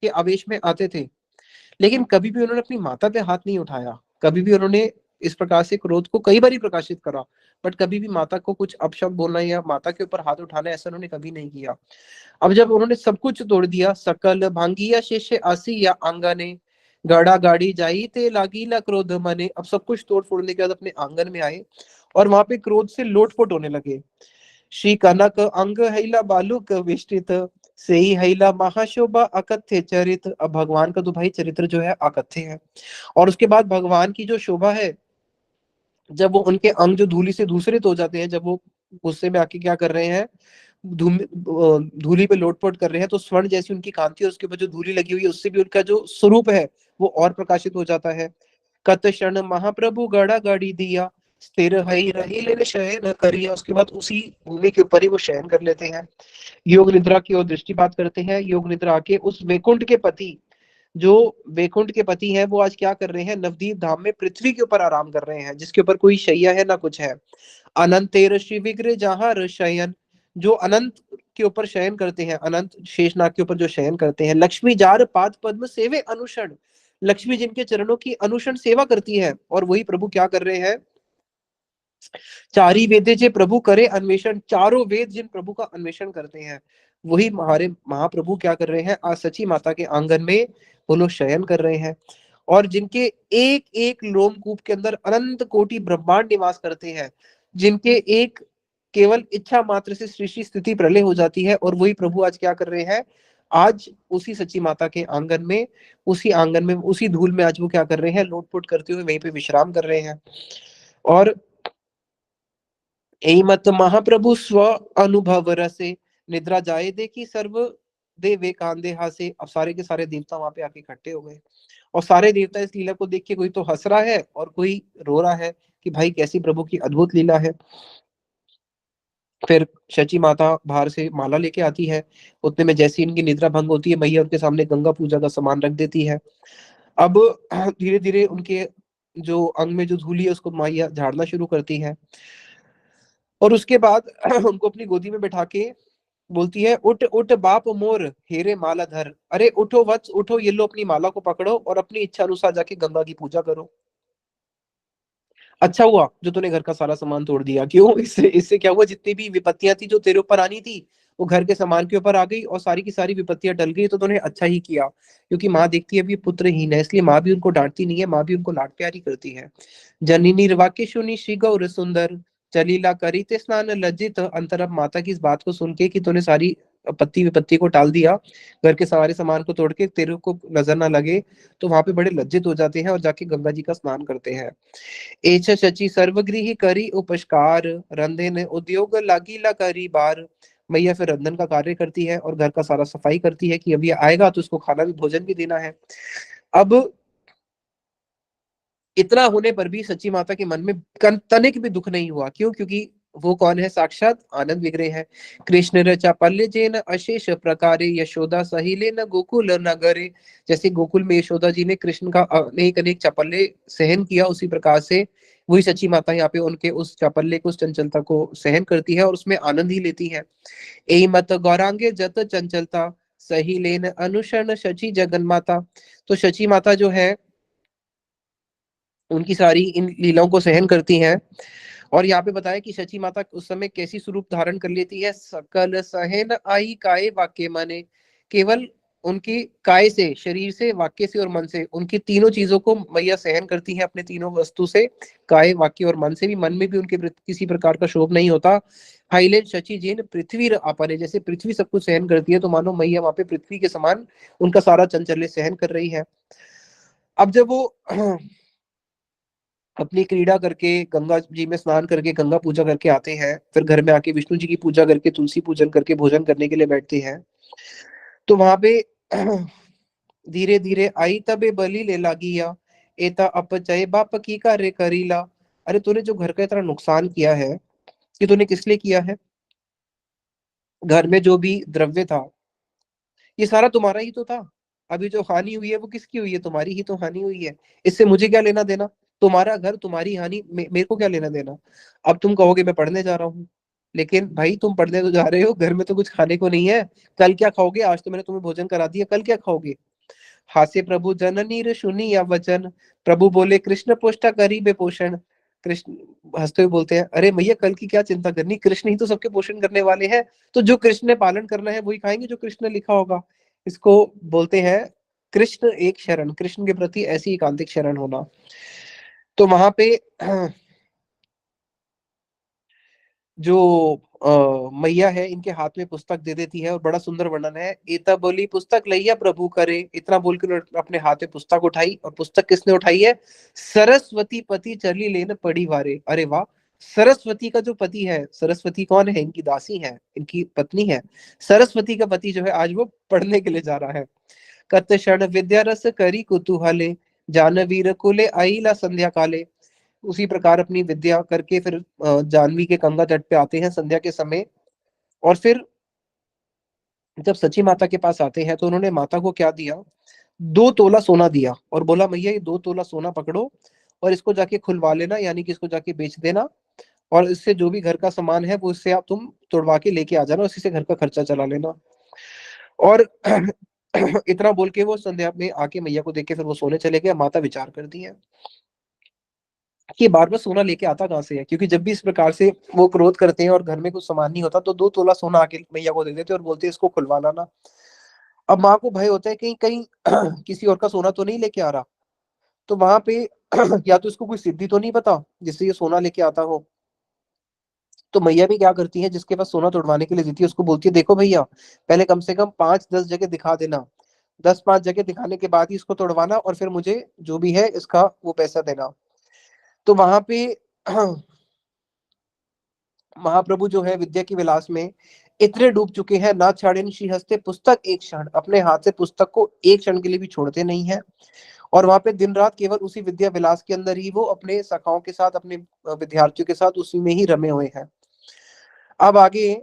के आवेश में आते थे, लेकिन कभी भी उन्होंने अपनी माता पे हाथ नहीं उठाया। कभी भी उन्होंने इस प्रकार से क्रोध को कई बार प्रकाशित करा, बट कभी भी माता को कुछ अपशब्द बोलना या माता के ऊपर हाथ उठाना ऐसा उन्होंने कभी नहीं किया। अब जब उन्होंने सब कुछ तोड़ दिया, सकल भांगिया शेषे आसी या आंगने, गाड़ा गाड़ी जाई ते लागीला क्रोध मने। अब सब कुछ तोड़ फोड़ने के बाद अपने आंगन में आए और वहां पे क्रोध से लोटपोट होने लगे। श्री कनक अंग हैला बालुक विष्टित, से ही हैला महाशोभा अकथ्य चरित। अब भगवान का तो भाई चरित्र जो है अकथ्य है, और उसके बाद भगवान की जो शोभा है, जब वो उनके अंग जो धूली से दूसरित हो जाते हैं, जब वो गुस्से में आके क्या कर रहे हैं, धूली पे लोटपोट कर रहे हैं, तो स्वर्ण जैसी उनकी कांति, और उसके ऊपर जो धूली लगी हुई है उससे भी उनका जो स्वरूप है वो और प्रकाशित हो जाता है। कत क्षण महाप्रभु गड़ा गाड़ी दिया, स्थिर हई रही लेने शयन करिया। उसके बाद उसी भूमि के ऊपर ही वो शयन कर लेते हैं। योग निद्रा की ओर दृष्टिपात करते हैं। योग निद्रा के उस वैकुंठ के पति, जो वैकुंठ के पति हैं, वो आज क्या कर रहे हैं, नवदीप धाम में पृथ्वी के ऊपर आराम कर रहे हैं, जिसके ऊपर कोई शैया है ना कुछ है। अनंतेर श्री विग्रह जहां शयन, जो अनंत के ऊपर शयन करते हैं, अनंत शेषनाग के ऊपर जो शयन करते हैं। लक्ष्मी जार पाद पद्म सेवे अनुषण, लक्ष्मी जिनके चरणों की अनुषण सेवा करती है, और वही प्रभु क्या कर रहे हैं, चारी वेदे जे प्रभु करे अन्वेषण, चारों वेद जिन प्रभु का अन्वेषण करते हैं, वही हमारे महाप्रभु क्या कर रहे हैं, आज सची माता के आंगन में वो लोग शयन कर रहे हैं। और जिनके एक एक लोमकूप के अंदर अनंत कोटि ब्रह्मांड निवास करते हैं, जिनके एक केवल इच्छा मात्र से सृष्टि स्थिति प्रलय हो जाती है, और वही प्रभु आज क्या कर रहे हैं, आज उसी सच्ची माता के आंगन में, उसी आंगन में, उसी धूल में आज वो क्या कर रहे हैं, लोटपोट करते हुए वहीं पे विश्राम कर रहे हैं। और एई मत महाप्रभु स्व अनुभव रसे, निद्रा जाए देखी सर्व देवे कांदे हासे। अब सारे के सारे देवता वहां पे आके इकट्ठे हो गए, और सारे देवता इस लीला को देख के कोई तो हंस रहा है और कोई रो रहा है कि भाई कैसी प्रभु की अद्भुत लीला है। फिर शची माता बाहर से माला लेके आती है। उतने में जैसी इनकी निद्रा भंग होती है, मैया उनके सामने गंगा पूजा का सामान रख देती है। अब धीरे धीरे उनके जो अंग में जो धूली है उसको मैया झाड़ना शुरू करती है, और उसके बाद उनको अपनी गोदी में बैठा के बोलती है, उठ उठ बाप मोर हेरे माला धर। अरे उठो वत्स उठो, ये लो अपनी माला को पकड़ो और अपनी इच्छा अनुसार जाके गंगा की पूजा करो। अच्छा हुआ जो तूने घर का सारा सामान तोड़ दिया। क्यों, इससे इससे क्या हुआ, जितनी भी विपत्तियां थी जो तेरे ऊपर आनी थी वो घर के सामान के ऊपर आ गई, और सारी की सारी विपत्तियां टल गई। तो तूने अच्छा ही किया, क्योंकि माँ देखती है अभी पुत्रहीन है, इसलिए माँ भी उनको डांटती नहीं है, माँ भी उनको लाड प्यारी करती है। जननी निर्वाक्य सुनी श्री गौर सुंदर, चलीला करी ते स्नान लज्जित अंतर। अब माता की इस बात को सुन के कि तूने सारी पत्ती विपत्ति को टाल दिया, घर के सारे सामान को तोड़ के, तेरे को नजर ना लगे, तो वहां पे बड़े लज्जित हो जाते हैं और जाके गंगा जी का स्नान करते हैं। एच शची सर्वगृही करी उपस्कार, रंधे ने उद्योग लागीला करी बार। मैया फिर रंधन का कार्य करती है और घर का सारा सफाई करती है कि अभी आएगा तो उसको खाना भी, भोजन भी देना है। अब इतना होने पर भी सच्ची माता के मन में तनिक भी दुख नहीं हुआ। क्यों, क्योंकि वो कौन है, साक्षात आनंद विग्रह है। कृष्ण रचा पल्ले जेन अशेष प्रकारे, यशोदा सहिले न गोकुल नगरे। जैसे गोकुल में यशोदा जी ने कृष्ण का अनेक अनेक चापल्य सहन किया, उसी प्रकार से वही सच्ची माता यहाँ पे उनके उस चापल्य को, उस चंचलता को सहन करती है और उसमें आनंद ही लेती है। ए मत गौरांगे जत चंचलता, सही लेन अनुशरण शची जगन माता। तो शची माता जो है उनकी सारी इन लीलाओं को सहन करती हैं। और यहाँ पे बताया कि शची माता उस समय कैसी स्वरूप धारण कर लेती है, सकल सहन आई काए वाक्य माने। केवल उनकी काय से, शरीर से, वाक्य से और मन से, उनकी तीनों चीजों को मैया सहन करती है अपने तीनों वस्तु से, काय, वाक्य और मन से भी। मन में भी उनके किसी प्रकार का शोभ नहीं होता। हाइलेन शची जिन पृथ्वी आपने, जैसे पृथ्वी सब कुछ सहन करती है, तो मानो मैया वहां पे पृथ्वी के समान उनका सारा चंचल्य सहन कर रही है। अब जब वो अपनी क्रीड़ा करके गंगा जी में स्नान करके गंगा पूजा करके आते हैं, फिर घर में आके विष्णु जी की पूजा करके तुलसी पूजन करके भोजन करने के लिए बैठते हैं, तो वहां पे धीरे धीरे आई तबे बलि ले लागिया, एता अपचय बाप की कार्य करीला। अरे तूने जो घर का इतना नुकसान किया है, कि तूने किस लिए किया है? घर में जो भी द्रव्य था ये सारा तुम्हारा ही तो था। अभी जो हानि हुई है वो किसकी हुई है? तुम्हारी ही तो हानि हुई है। इससे मुझे क्या लेना देना? तुम्हारा घर, तुम्हारी हानि, मेरे को क्या लेना देना? अब तुम कहोगे मैं पढ़ने जा रहा हूँ, लेकिन भाई तुम पढ़ने तो जा रहे हो, घर में तो कुछ खाने को नहीं है। कल क्या खाओगे? आज तो मैंने तुम्हें भोजन करा दिया, कल क्या खाओगे? हास्य प्रभु जननी रे सुनी या वचन, प्रभु बोले कृष्ण पोष्टा करीबे पोषण। कृष्ण हंसते हुए बोलते हैं, अरे मैया कल की क्या चिंता करनी, कृष्ण ही तो सबके पोषण करने वाले हैं। तो जो कृष्ण ने पालन करना है वही खाएंगे, जो कृष्ण ने लिखा होगा। इसको बोलते हैं कृष्ण एक शरण, कृष्ण के प्रति ऐसी एकांतिक शरण होना। तो वहां पे जो मैया है, इनके हाथ में पुस्तक दे देती है, और बड़ा सुंदर वर्णन है। एता बोली पुस्तक लैया प्रभु करे, इतना बोल के उन्होंने अपने हाथ में पुस्तक उठाई। और पुस्तक किसने उठाई है? सरस्वती पति चली लेन पड़ी वारे। अरे वाह! सरस्वती का जो पति है, सरस्वती कौन है? इनकी दासी है, इनकी पत्नी है। सरस्वती का पति जो है आज वो पढ़ने के लिए जा रहा है। कत क्षण विद्या रस करी कुतूहले, जानवीर कुले आईला संध्या काले। उसी प्रकार अपनी विद्या करके फिर जानवी के गंगा तट पे आते हैं संध्या के समय। और फिर जब सची माता के पास आते हैं तो उन्होंने माता को क्या दिया? 2 तोला सोना दिया, और बोला मैया ये 2 तोला सोना पकड़ो और इसको जाके खुलवा लेना, यानी कि इसको जाके बेच देना, और इससे जो भी घर का सामान है वो इससे आप तुम तोड़वा के लेके आ जाना, उसी से घर का खर्चा चला लेना। और इतना बोल के वो संध्या में आके मैया को देख के फिर वो सोने चले गए। माता विचार करती है कि बार बार सोना लेके आता कहाँ से है, क्योंकि जब भी इस प्रकार से वो क्रोध करते हैं और घर में कुछ सामान नहीं होता तो 2 तोला सोना आके मैया को दे देते और बोलते इसको खुलवाना ना। अब माँ को भय होता है कहीं कहीं किसी और का सोना तो नहीं लेके आ रहा। तो वहां पे या तो इसको कोई सिद्धि तो नहीं पता जिससे ये सोना लेके आता हो। तो मैया भी क्या करती है, जिसके पास सोना तोड़वाने के लिए देती है उसको बोलती है, देखो भैया पहले कम से कम 5-10 जगह दिखा देना, 10-5 जगह दिखाने के बाद ही इसको तोड़वाना, और फिर मुझे जो भी है इसका वो पैसा देना। तो वहां पे महाप्रभु जो है विद्या की विलास में इतने डूब चुके हैं, ना छाड़ेन श्री हस्ते पुस्तक एक क्षण, अपने हाथ से पुस्तक को एक क्षण के लिए भी छोड़ते नहीं है। और वहां पे दिन रात केवल उसी विद्या विलास के अंदर ही वो अपने सखाओं के साथ, अपने विद्यार्थियों के साथ उसी में ही रमे हुए हैं। अब आगे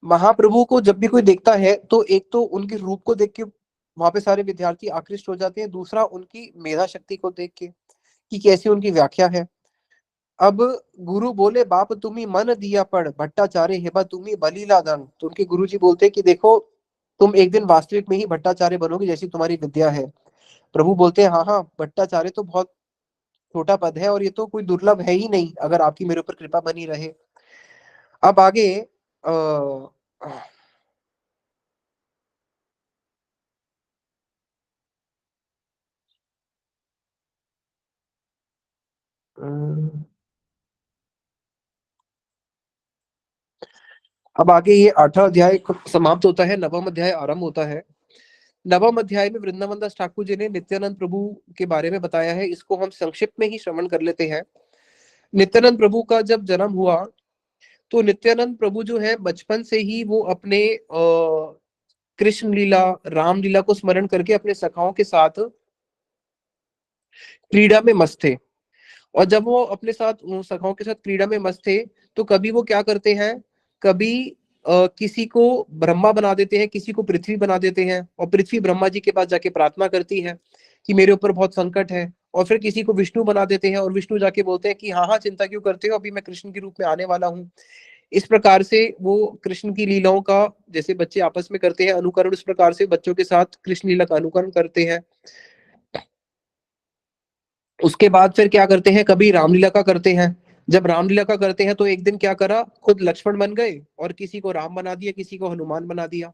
महाप्रभु को जब भी कोई देखता है तो एक तो उनके रूप को देख के वहां पे सारे विद्यार्थी आकृष्ट हो जाते हैं, दूसरा उनकी मेधा शक्ति को देख के कि कैसी उनकी व्याख्या है। अब गुरु बोले बाप तुम्ही मन दिया पढ़, भट्टाचार्य हेबा तुम्ही बलीला दान। तो उनके गुरु जी बोलते हैं कि देखो तुम एक दिन वास्तविक में ही भट्टाचार्य बनोगे जैसी तुम्हारी विद्या है। प्रभु बोलते हैं हाँ हाँ, भट्टाचार्य तो बहुत छोटा पद है और ये तो कोई दुर्लभ है ही नहीं, अगर आपकी मेरे ऊपर कृपा बनी रहे। अब आगे आ, अब आगे ये 8वां अध्याय समाप्त होता है, 9वां अध्याय आरंभ होता है। 9वां अध्याय में वृंदावन दास ठाकुर जी ने नित्यानंद प्रभु के बारे में बताया है। इसको हम संक्षिप्त में ही श्रवण कर लेते हैं। नित्यानंद प्रभु का जब जन्म हुआ तो नित्यानंद प्रभु जो है बचपन से ही वो अपने कृष्ण लीला, राम लीला को स्मरण करके अपने सखाओं के साथ क्रीड़ा में मस्त थे। और जब वो अपने साथ सखाओं के साथ क्रीड़ा में मस्त थे तो कभी वो क्या करते हैं, कभी किसी को ब्रह्मा बना देते हैं, किसी को पृथ्वी बना देते हैं, और पृथ्वी ब्रह्मा जी के पास जाके प्रार्थना करती है कि मेरे ऊपर बहुत संकट है। और फिर किसी को विष्णु बना देते हैं और विष्णु जाके बोलते हैं कि हाँ हाँ चिंता क्यों करते हो, अभी मैं कृष्ण के रूप में आने वाला हूँ। इस प्रकार से वो कृष्ण की लीलाओं का, जैसे बच्चे आपस में करते हैं अनुकरण, उस प्रकार से बच्चों के साथ कृष्ण लीला का अनुकरण करते हैं। उसके बाद फिर क्या करते हैं, कभी रामलीला का करते हैं, जब रामलीला का करते हैं तो एक दिन क्या करा, खुद लक्ष्मण बन गए और किसी को राम बना दिया, किसी को हनुमान बना दिया।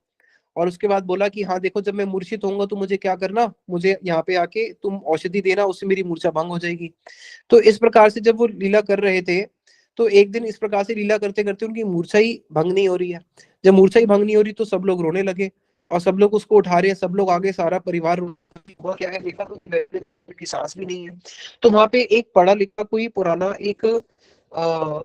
और उसके बाद बोला कि हाँ देखो, जब मैं मूर्छित होऊंगा तो मुझे क्या करना, मुझे यहाँ पे आके तुम औषधि देना, उससे मेरी मूर्छा भंग हो जाएगी। तो इस प्रकार से जब वो लीला कर रहे थे, तो एक दिन इस प्रकार से लीला करते करते उनकी मूर्छा ही भंग नहीं हो रही है। जब मूर्छा ही भंग नहीं हो रही तो सब लोग रोने लगे और सब लोग उसको उठा रहे हैं, सब लोग आगे, सारा परिवार हुआ क्या है, देखा तो की सांस भी नहीं है। तो वहां पे एक पढ़ा लिखा कोई पुराना एक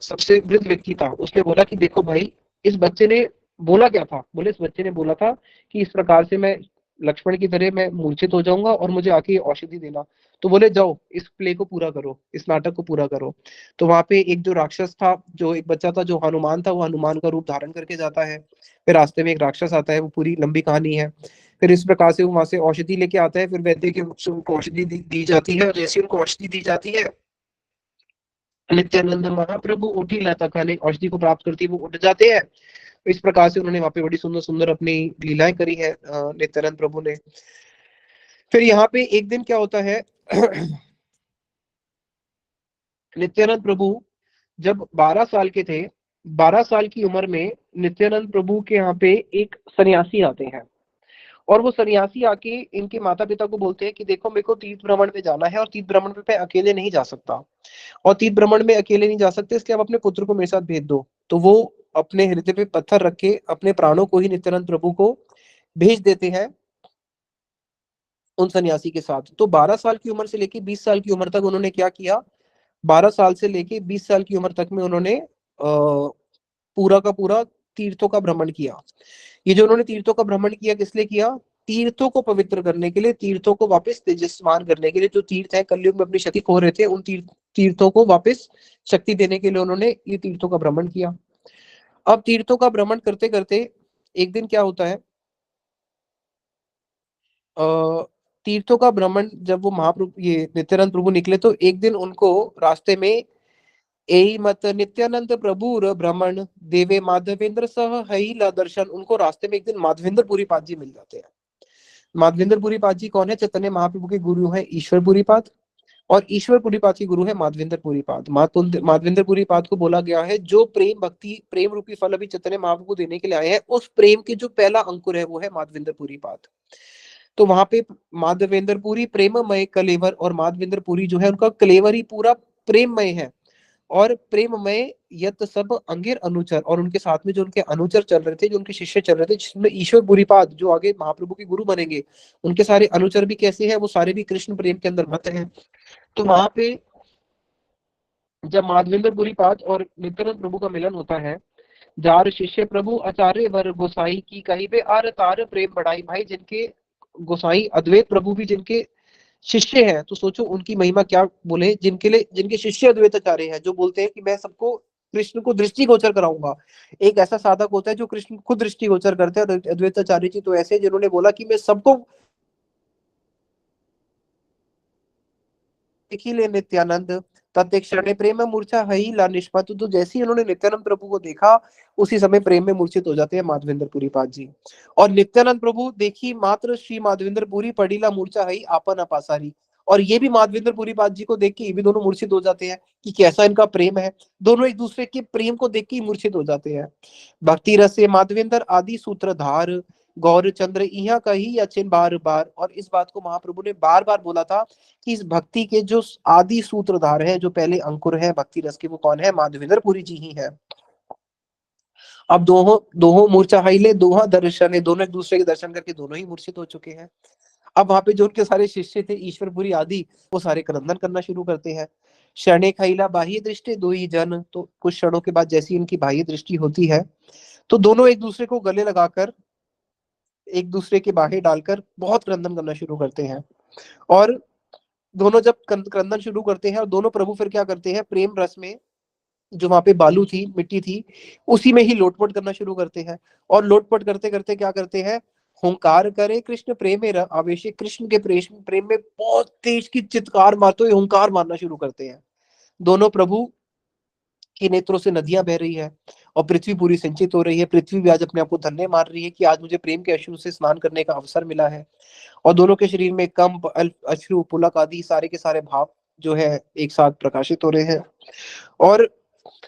सबसे वृद्ध व्यक्ति था, उसने बोला कि देखो भाई, इस बच्चे ने बोला क्या था, बोले इस बच्चे ने बोला था कि इस प्रकार से मैं लक्ष्मण की तरह मैं मूर्छित हो जाऊंगा और मुझे आके औषधि देना। तो बोले जाओ इस प्ले को पूरा करो, इस नाटक को पूरा करो। तो वहां पे एक जो राक्षस था, जो एक बच्चा था जो हनुमान था, वो हनुमान का रूप धारण करके जाता है। फिर रास्ते में एक राक्षस आता है, वो पूरी लंबी कहानी है। फिर इस प्रकार से वो वहां से औषधि लेके आता है, फिर वैद्य के रूप से उनको औषधि दी जाती है, और जैसे उनको औषधि दी जाती है, नित्यानंद महाप्रभु उठी लता खाने औषधि को प्राप्त करती है, वो उठ जाते हैं। इस प्रकार से उन्होंने वहां पे बड़ी सुंदर सुंदर अपनी लीलाएं करी है नित्यानंद प्रभु ने। फिर यहाँ पे एक दिन क्या होता है, नित्यानंद प्रभु जब 12 साल के थे, 12 साल की उम्र में नित्यानंद प्रभु के यहाँ पे एक सन्यासी आते हैं, और वो सन्यासी आके इनके माता पिता को बोलते हैं कि देखो मेरे को तीर्थ भ्रमण पे जाना है, और तीर्थ भ्रमण पे अकेले नहीं जा सकता, और तीर्थ भ्रमण में अकेले नहीं जा सकते, इसलिए आप अपने पुत्र को मेरे साथ भेज दो। तो वो अपने हृदय पे पत्थर रख के अपने प्राणों को ही नित्यानंद प्रभु को भेज देते हैं उन सन्यासी के साथ। तो 12 साल की उम्र से लेके 20 साल की उम्र तक उन्होंने क्या किया, 12 साल से लेके 20 साल की उम्र तक में उन्होंने पूरा का पूरा तीर्थों का भ्रमण किया। ये जो उन्होंने तीर्थों का भ्रमण किया, किस लिए किया, तीर्थों को पवित्र करने के लिए, तीर्थों को वापस तेजस्वान करने के लिए। जो तीर्थ है कलयुग में अपनी शक्ति खो रहे थे, उन तीर्थों को वापस शक्ति देने के लिए उन्होंने ये तीर्थों का भ्रमण किया। अब तीर्थों का भ्रमण करते करते एक दिन क्या होता है, तीर्थों का भ्रमण जब वो महाप्रभु ये नित्यानंद प्रभु निकले, तो एक दिन उनको रास्ते में एई मत नित्यानंद प्रभु भ्रमण देवे माधवेंद्र सह हईला दर्शन, उनको रास्ते में एक दिन माधवेंद्र पुरीपाद जी मिल जाते हैं। माधवेंद्र पुरीपाद जी कौन है, चैतन्य महाप्रभु के गुरु हैं ईश्वर पुरीपाद, और ईश्वर पुरीपाद के गुरु है माधवेंद्र पुरीपाद। माधवेंद्र पुरीपाद को बोला गया है जो प्रेम भक्ति प्रेम रूपी फल अभी चैतन्य महाप्रभु देने के लिए आए हैं, उस प्रेम के जो पहला अंकुर है वो है माधवेंद्र पुरीपाद। तो वहां पे माधवेंद्र पुरी प्रेममय कलेवर, और माधवेंद्र पुरी जो है उनका कलेवर ही पूरा प्रेममय है, और प्रेममय यत सब अंगिर अनुचर, और उनके साथ में जो उनके अनुचर चल रहे थे, जो उनके शिष्य चल रहे थे, जिसमें ईश्वर पुरीपाद जो आगे महाप्रभु के गुरु बनेंगे, उनके सारे अनुचर भी कैसे हैं, वो सारे भी कृष्ण प्रेम के अंदर मत हैं। तो वहां पे जब माधवेंद्र पुरीपाद और नित्यानंद प्रभु का मिलन होता है, जार शिष्य प्रभु आचार्य वर गोसाई की कहीं पे आर तार प्रेम बढ़ाई, भाई जिनके गोसाई अद्वैत प्रभु भी जिनके शिष्य हैं, तो सोचो उनकी महिमा क्या बोले, जिनके लिए जिनके शिष्य अद्वैताचार्य हैं, जो बोलते हैं कि मैं सबको कृष्ण को दृष्टिगोचर कराऊंगा। एक ऐसा साधक होता है जो कृष्ण को दृष्टिगोचर करते हैं, और अद्वैताचार्य जी तो ऐसे जिन्होंने बोला कि मैं सबको ले नित्यानंद तत्क्षण प्रेम में मूर्छा हई ला निष्पा। तो जैसे ही उन्होंने नित्यानंद प्रभु को देखा, उसी समय प्रेम में मूर्छित हो जाते हैं माधवेंद्र पुरीपाद जी। और नित्यानंद प्रभु देखी मात्र श्री माधवेंद्र पुरी पड़ीला मूर्छा हई आपन अपासारी, और ये भी माधवेंद्र पुरीपाद जी को देख के ये भी दोनों मूर्छित हो जाते हैं कि कैसा इनका प्रेम है। दोनों एक दूसरे के प्रेम को देख के मूर्छित हो जाते हैं। भक्ति रस से माधवेंद्र आदि सूत्रधार गौर चंद्र इहा कही अचिन बार बार, और इस बात को महाप्रभु ने बार बार बोला था कि इस भक्ति के जो आदि सूत्रधार है, जो पहले अंकुर है भक्ति रस के, वो कौन है, माधवेंद्र पुरी जी ही है। अब दोनों दोनों मूर्छा हाइले दोहा दर्शन है, दोनों एक दूसरे के दर्शन करके दोनों ही मूर्छित हो चुके हैं। अब वहां पे जो उनके सारे शिष्य थे ईश्वरपुरी आदि, वो सारे क्रंदन करना शुरू करते हैं। क्षणे खैला बाह्य दृष्टि दो ही जन, तो कुछ क्षणों के बाद जैसी इनकी बाह्य दृष्टि होती है, तो दोनों एक दूसरे को गले लगाकर एक दूसरे के बाहें डालकर बहुत क्रंदन करना शुरू करते हैं। और दोनों जब क्रंदन शुरू करते हैं, और दोनों प्रभु फिर क्या करते हैं, प्रेम रस में जो वहां पे बालू थी, मिट्टी थी, उसी में ही लोटपोट करना शुरू करते हैं। और लोटपोट करते करते क्या करते हैं, हुंकार करे कृष्ण प्रेम में आवेश, कृष्ण के प्रेम में बहुत तेज की चित्कार मारते हुए हुंकार मारना शुरू करते हैं। दोनों प्रभु के नेत्रों से नदियां बह रही है, और पृथ्वी पूरी सिंचित हो रही है। पृथ्वी भी आज अपने आप को धन्य मार रही है कि आज मुझे प्रेम के अश्रु से स्नान करने का अवसर मिला है। और दोनों के शरीर में कंप अश्रु पुलक आदि सारे के सारे भाव जो है एक साथ प्रकाशित हो रहे हैं। और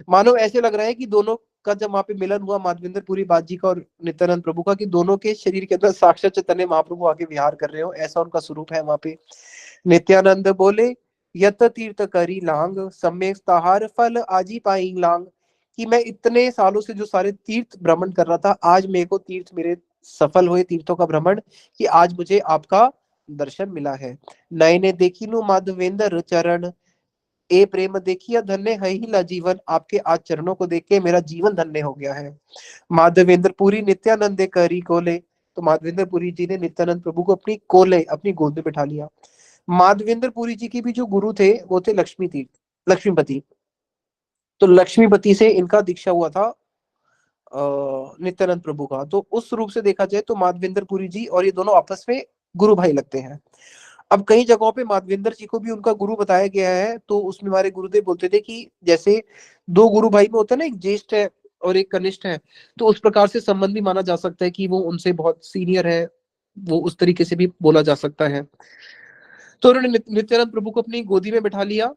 मानो ऐसे लग रहा है कि दोनों का जब वहां पे मिलन हुआ माधवेंद्र पुरी बात जी का और नित्यानंद प्रभु का, कि दोनों के शरीर के अंदर साक्षात चैतन्य महाप्रभु आके विहार कर रहे हो, ऐसा उनका स्वरूप है वहां पे। नित्यानंद बोले यत तीर्थ करी लांग, सम्यक ताहार फल आजी पाई लांग, कि मैं इतने सालों से जो सारे तीर्थ भ्रमण कर रहा था, आज मेरे को तीर्थ मेरे सफल हुए तीर्थों का भ्रमण, कि आज मुझे आपका दर्शन मिला है। नए ने देखी नु माधवेंद्र चरण, ए प्रेम देखिया धन्य है ही ला जीवन, आपके आज चरणों को देख के मेरा जीवन धन्य हो गया है। माधवेंद्र पुरी नित्यानंद करी कोले, तो माधवेंद्र पुरी जी ने नित्यानंद प्रभु को अपनी कोले, अपनी गोद में बैठा लिया। माधवेंद्र पुरी जी की भी जो गुरु थे वो थे लक्ष्मीपति। तो लक्ष्मीपति से इनका दीक्षा हुआ था नित्यानंद प्रभु का। तो उस रूप से देखा जाए तो माधवेंद्र पुरी जी और ये दोनों आपस में गुरु भाई लगते हैं। अब कई जगहों पे माधवेंद्र जी को भी उनका गुरु बताया गया है, तो उसमें हमारे गुरुदेव बोलते थे कि जैसे दो गुरु भाई में होता है ना, एक ज्येष्ठ है और एक कनिष्ठ है, तो उस प्रकार से संबंध भी माना जा सकता है कि वो उनसे बहुत सीनियर है, वो उस तरीके से भी बोला जा सकता है। तो उन्होंने नित्यानंद प्रभु को अपनी गोदी में बैठा लिया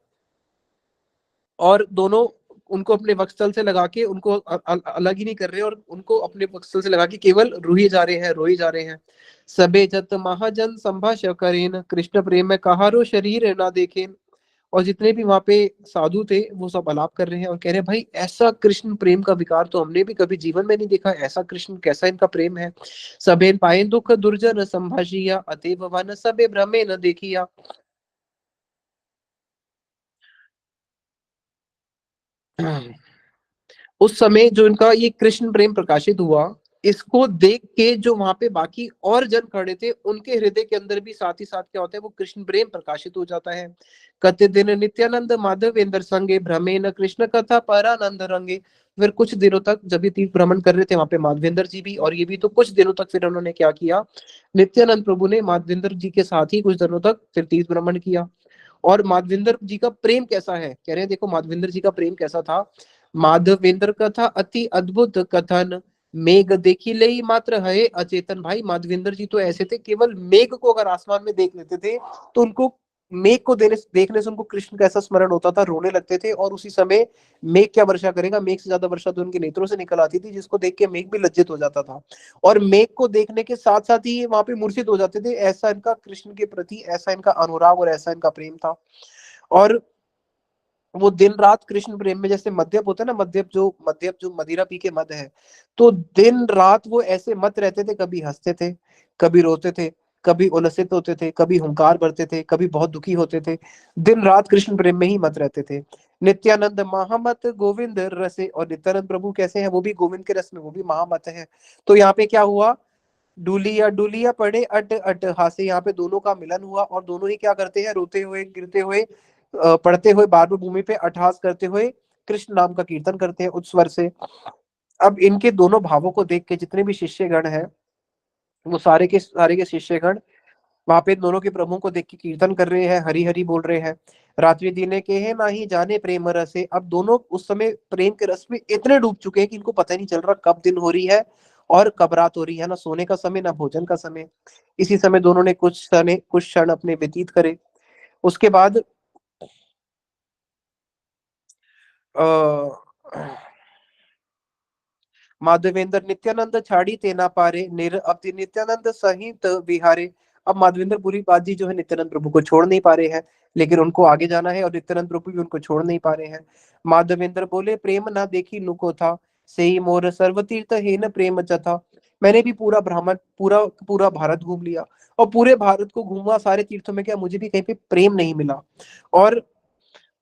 और दोनों उनको अपने वक्षस्थल से लगा के, उनको अलग ही नहीं कर रहे, और उनको अपने वक्षस्थल से लगा के केवल रोए जा रहे हैं। सबे जत महाजन संभाष करेन, कृष्ण प्रेम में कहारो शरीर ना देखेन। और जितने भी वहां पे साधु थे वो सब अलाप कर रहे हैं और कह रहे हैं भाई ऐसा कृष्ण प्रेम का विकार तो हमने भी कभी जीवन में नहीं देखा, ऐसा कृष्ण कैसा इनका प्रेम है। सबेन पाए दुख दुर्जन संभाषिया, अतएव वन सबे भ्रमे न देखिया। उस समय जो इनका ये कृष्ण प्रेम प्रकाशित हुआ, इसको देख के जो वहां पे बाकी और जन खड़े थे, उनके हृदय के अंदर भी साथ ही साथ क्या होता है, वो कृष्ण प्रेम प्रकाशित हो जाता है। कते दिन नित्यानंद माधवेंद्र संगे, भ्रमे न कृष्ण कथा परानंद रंगे। फिर कुछ दिनों तक जब ये तीर्थ भ्रमण कर रहे थे वहां पे माधवेंद्र जी भी और ये भी, तो कुछ दिनों तक फिर उन्होंने क्या किया, नित्यानंद प्रभु ने माधवेंद्र जी के साथ ही कुछ दिनों तक फिर तीर्थ भ्रमण किया। और माधवेंद्र जी का प्रेम कैसा है, कह रहे हैं देखो माधवेंद्र जी का प्रेम कैसा था। माधवेंद्र कथा अति अद्भुत कथन, मेघ देखी ले मात्र है अचेतन। भाई माधवेंद्र जी तो ऐसे थे, केवल मेघ को अगर आसमान में देख लेते थे तो उनको मेघ को देखने से उनको कृष्ण कैसा स्मरण होता था, रोने लगते थे। और उसी समय मेघ क्या वर्षा करेगा, मेघ से ज्यादा वर्षा तो उनके नेत्रों से निकल आती थी, जिसको देख के मेघ भी लज्जित हो जाता था। और मेघ को देखने के साथ साथ ही वहां पे मूर्छित हो जाते थे, ऐसा इनका कृष्ण के प्रति, ऐसा इनका अनुराग और ऐसा इनका प्रेम था। और वो दिन रात कृष्ण प्रेम में, जैसे मद्यप होता है ना, मद्यप जो मदिरा पी के मद है, तो दिन रात वो ऐसे मत रहते थे, कभी हंसते थे, कभी रोते थे, कभी उल्लसित होते थे, कभी हुंकार भरते थे, कभी बहुत दुखी होते थे। दिन रात कृष्ण प्रेम में ही मत रहते थे। नित्यानंद महामत गोविंद रसे, और नित्यानंद प्रभु कैसे हैं, वो भी गोविंद के रस में, वो भी महामत है। तो यहाँ पे क्या हुआ, डुलिया डुलिया पड़े अट अट हासे, यहाँ पे दोनों का मिलन हुआ और दोनों ही क्या करते हैं, रोते हुए, गिरते हुए, पढ़ते हुए, बार बार भूमि पे अट्टहास करते हुए कृष्ण नाम का कीर्तन करते हैं उच्च स्वर से। अब इनके दोनों भावों को देख के जितने भी शिष्यगण हैं, वो सारे के शिष्यगण वहां पे दोनों के प्रभुओं को देख के कीर्तन कर रहे हैं, हरि हरि बोल रहे हैं। रात्रि दिने के है ना ही जाने प्रेम रसे। अब दोनों उस समय प्रेम के रस में इतने डूब चुके हैं कि इनको पता ही नहीं चल रहा कब दिन हो रही है और कब रात हो रही है, ना सोने का समय ना भोजन का समय। इसी समय दोनों ने कुछ क्षण अपने व्यतीत करे। उसके बाद माधवेंद्र नित्यानंद छाड़ी तेना पारे, निर अति नित्यानंद सहित विहारे। अब माधवेंद्र पुरी बात जी जो है नित्यानंद प्रभु को छोड़ नहीं पा रहे हैं, लेकिन उनको आगे जाना है और नित्यानंद प्रभु भी उनको छोड़ नहीं पा रहे हैं। माधवेंद्र बोले प्रेम ना देखी नुको था, सही मोर सर्वतीर्थ हेन प्रेम जथा। मैंने भी पूरा भ्रमण, पूरा भारत घूम लिया और पूरे भारत को घूमा, सारे तीर्थों में, क्या मुझे भी कहीं पे प्रेम नहीं मिला। और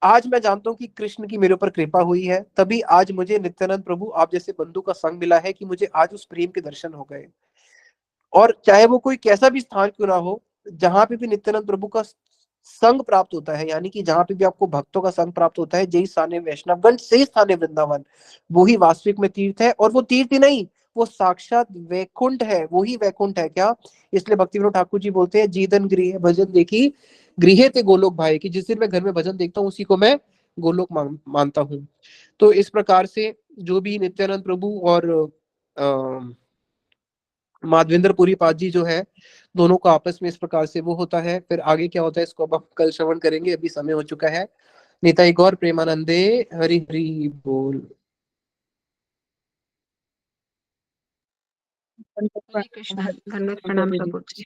आज मैं जानता हूँ कि कृष्ण की मेरे ऊपर कृपा हुई है, तभी आज मुझे नित्यानंद प्रभु आप जैसे बंधु का संग मिला है कि मुझे आज उस प्रेम के दर्शन हो गए। और चाहे वो कोई कैसा भी स्थान क्यों ना हो, जहां पे भी नित्यानंद प्रभु का संग प्राप्त होता है, यानी कि जहां पे भी आपको भक्तों का संग प्राप्त होता है, जय स्थाने वैष्णवगण से स्थाने वृंदावन, वो ही वास्तविक में तीर्थ है। और वो तीर्थ ही नहीं, वो साक्षात वैकुंठ है, वो ही वैकुंठ है क्या। इसलिए भक्ति विनोद ठाकुर जी बोलते हैं, जीदन गृह भजन देखी गृह ते गोलोक भाई, कि जिस दिन मैं घर में भजन देखता हूँ उसी को मैं गोलोक मानता हूँ। तो इस प्रकार से जो भी नित्यानंद प्रभु और माधवेंद्र पुरी पाद जी जो है, दोनों का आपस में इस प्रकार से वो होता है। फिर आगे क्या होता है इसको अब हम कल श्रवण करेंगे, अभी समय हो चुका है। निताई गौर प्रेमानंदे, हरि हरि बोल। हरे कृष्ण, धन्यवाद, प्रणाम प्रभु जी।